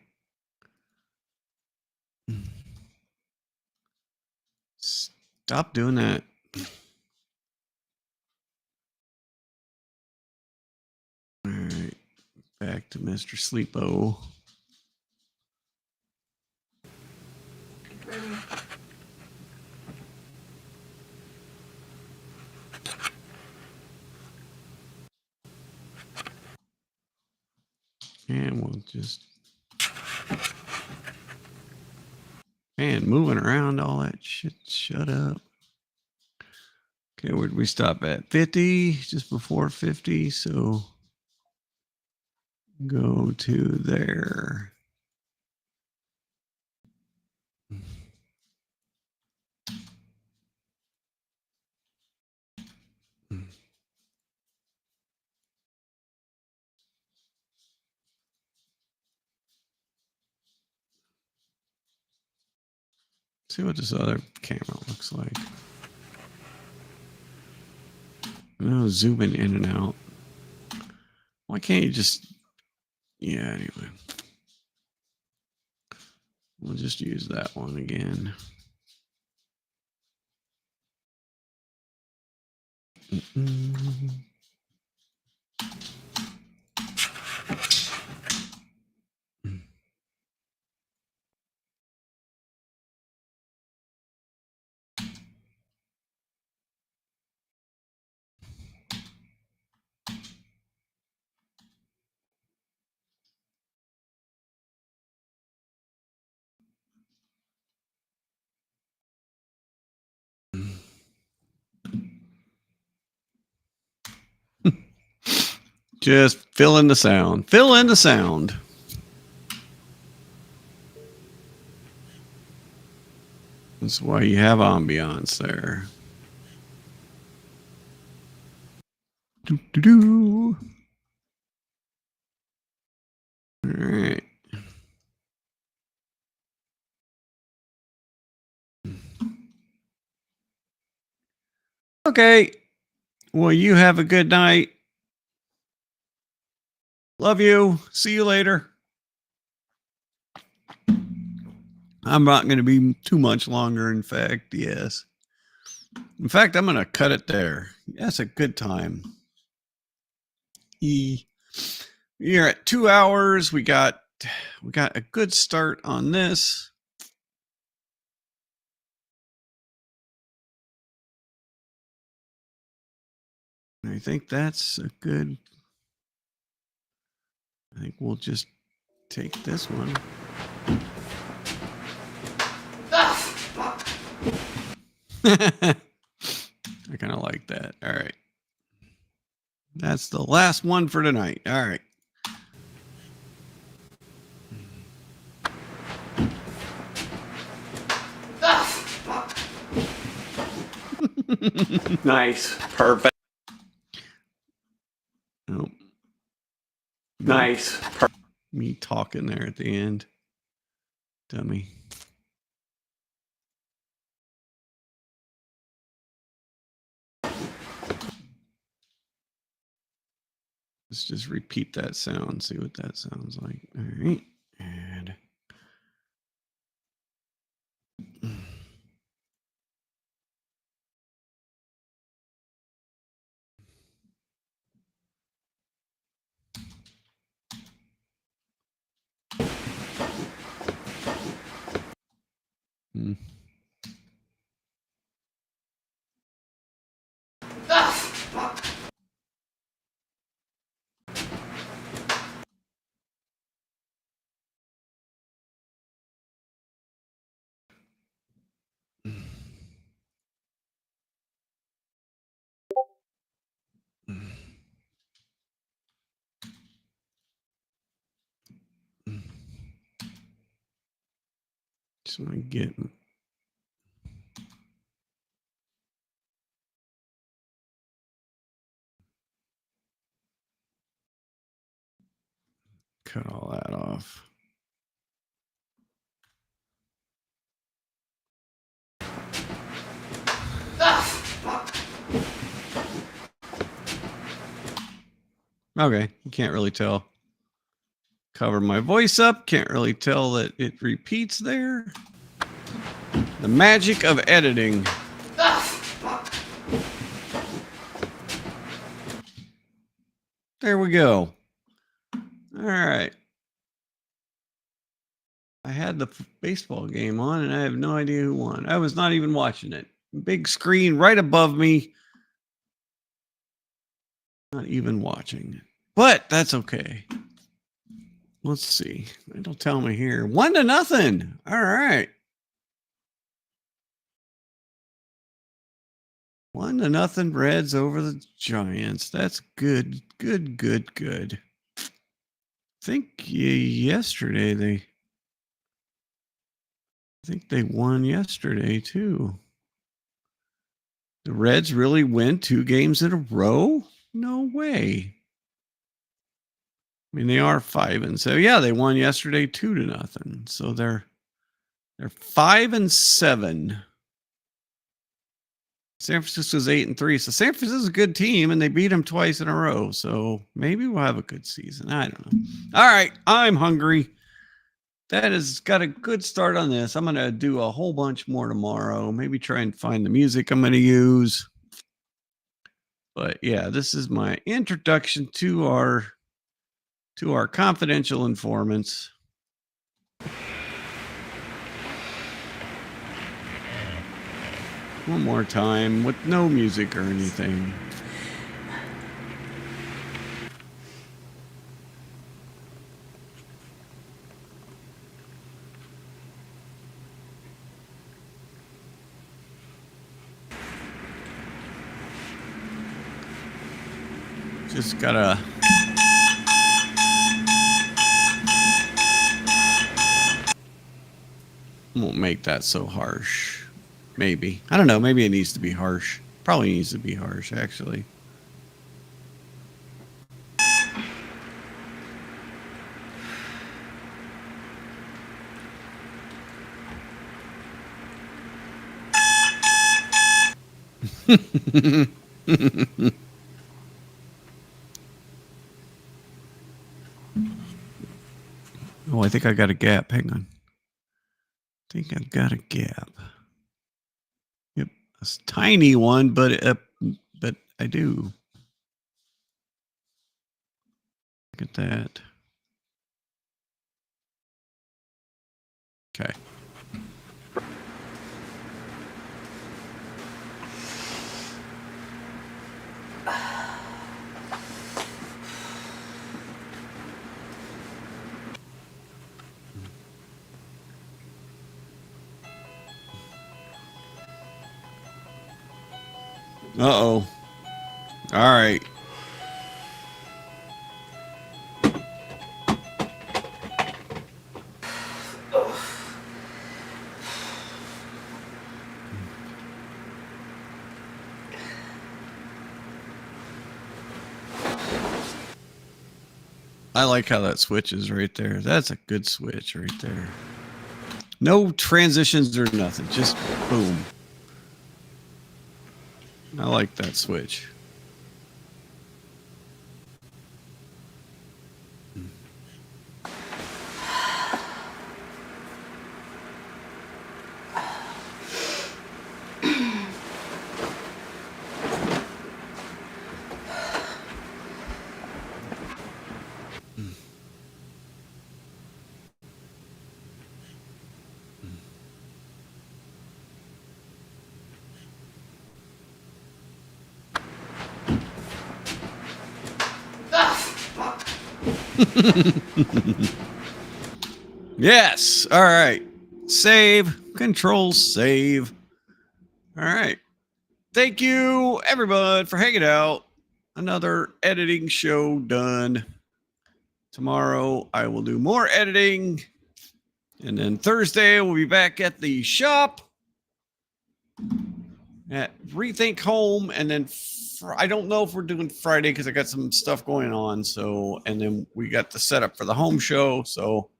Stop doing that. All right. Back to Mr. Sleepo. And we'll just, man, moving around all that shit. Shut up. Okay, where'd we stop at? 50, just before 50. So go to there. See what this other camera looks like. No, zooming in and out. Why can't you just, yeah, anyway. We'll just use that one again. Just fill in the sound. Fill in the sound. That's why you have ambiance there. Doo-doo-doo. All right. Okay. Well, you have a good night. Love you. See you later. I'm not going to be too much longer. In fact, yes. In fact, I'm going to cut it there. That's a good time. You're at 2 hours. We got a good start on this. I think that's a good. I think we'll just take this one. I kind of like that. All right. That's the last one for tonight. All right. Nice. Perfect. Nope. Nice. Me talking there at the end. Dummy. Let's just repeat that sound, see what that sounds like. All right. And just want to get cut all that off. Okay, you can't really tell. Cover my voice up. Can't really tell that it repeats there. The magic of editing. There we go. All right. I had the baseball game on and I have no idea who won. I was not even watching it. Big screen right above me. Not even watching. But that's okay. Let's see. It'll tell me here. 1-0. All right. 1-0 Reds over the Giants. That's good. Good. I think yesterday they won yesterday too. The Reds really win 2 games in a row? No way. I mean, they are 5-7. Yeah, they won yesterday 2-0. So they're 5-7. San Francisco's 8-3. So San Francisco's a good team, and they beat them twice in a row. So maybe we'll have a good season. I don't know. All right, I'm hungry. That has got a good start on this. I'm going to do a whole bunch more tomorrow. Maybe try and find the music I'm going to use. But yeah, this is my introduction to our confidential informants. One more time with no music or anything. Just gotta won't make that so harsh. Maybe. I don't know. Maybe it needs to be harsh. Probably needs to be harsh, actually. Oh, I think I got a gap. Hang on. I think I've got a gap. Yep, a tiny one, but I do. Look at that. Okay. Uh-oh. All right. I like how that switches right there. That's a good switch right there. No transitions or nothing. Just boom. I like that switch. Yes. All right. Save. Control save. All right. Thank you, everyone, for hanging out. Another editing show done. Tomorrow, I will do more editing. And then Thursday, we'll be back at the shop at Rethink Home. And then I don't know if we're doing Friday because I got some stuff going on. So, and then we got the setup for the home show. So,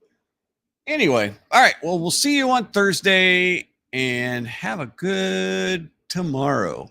anyway, all right. Well, we'll see you on Thursday and have a good tomorrow.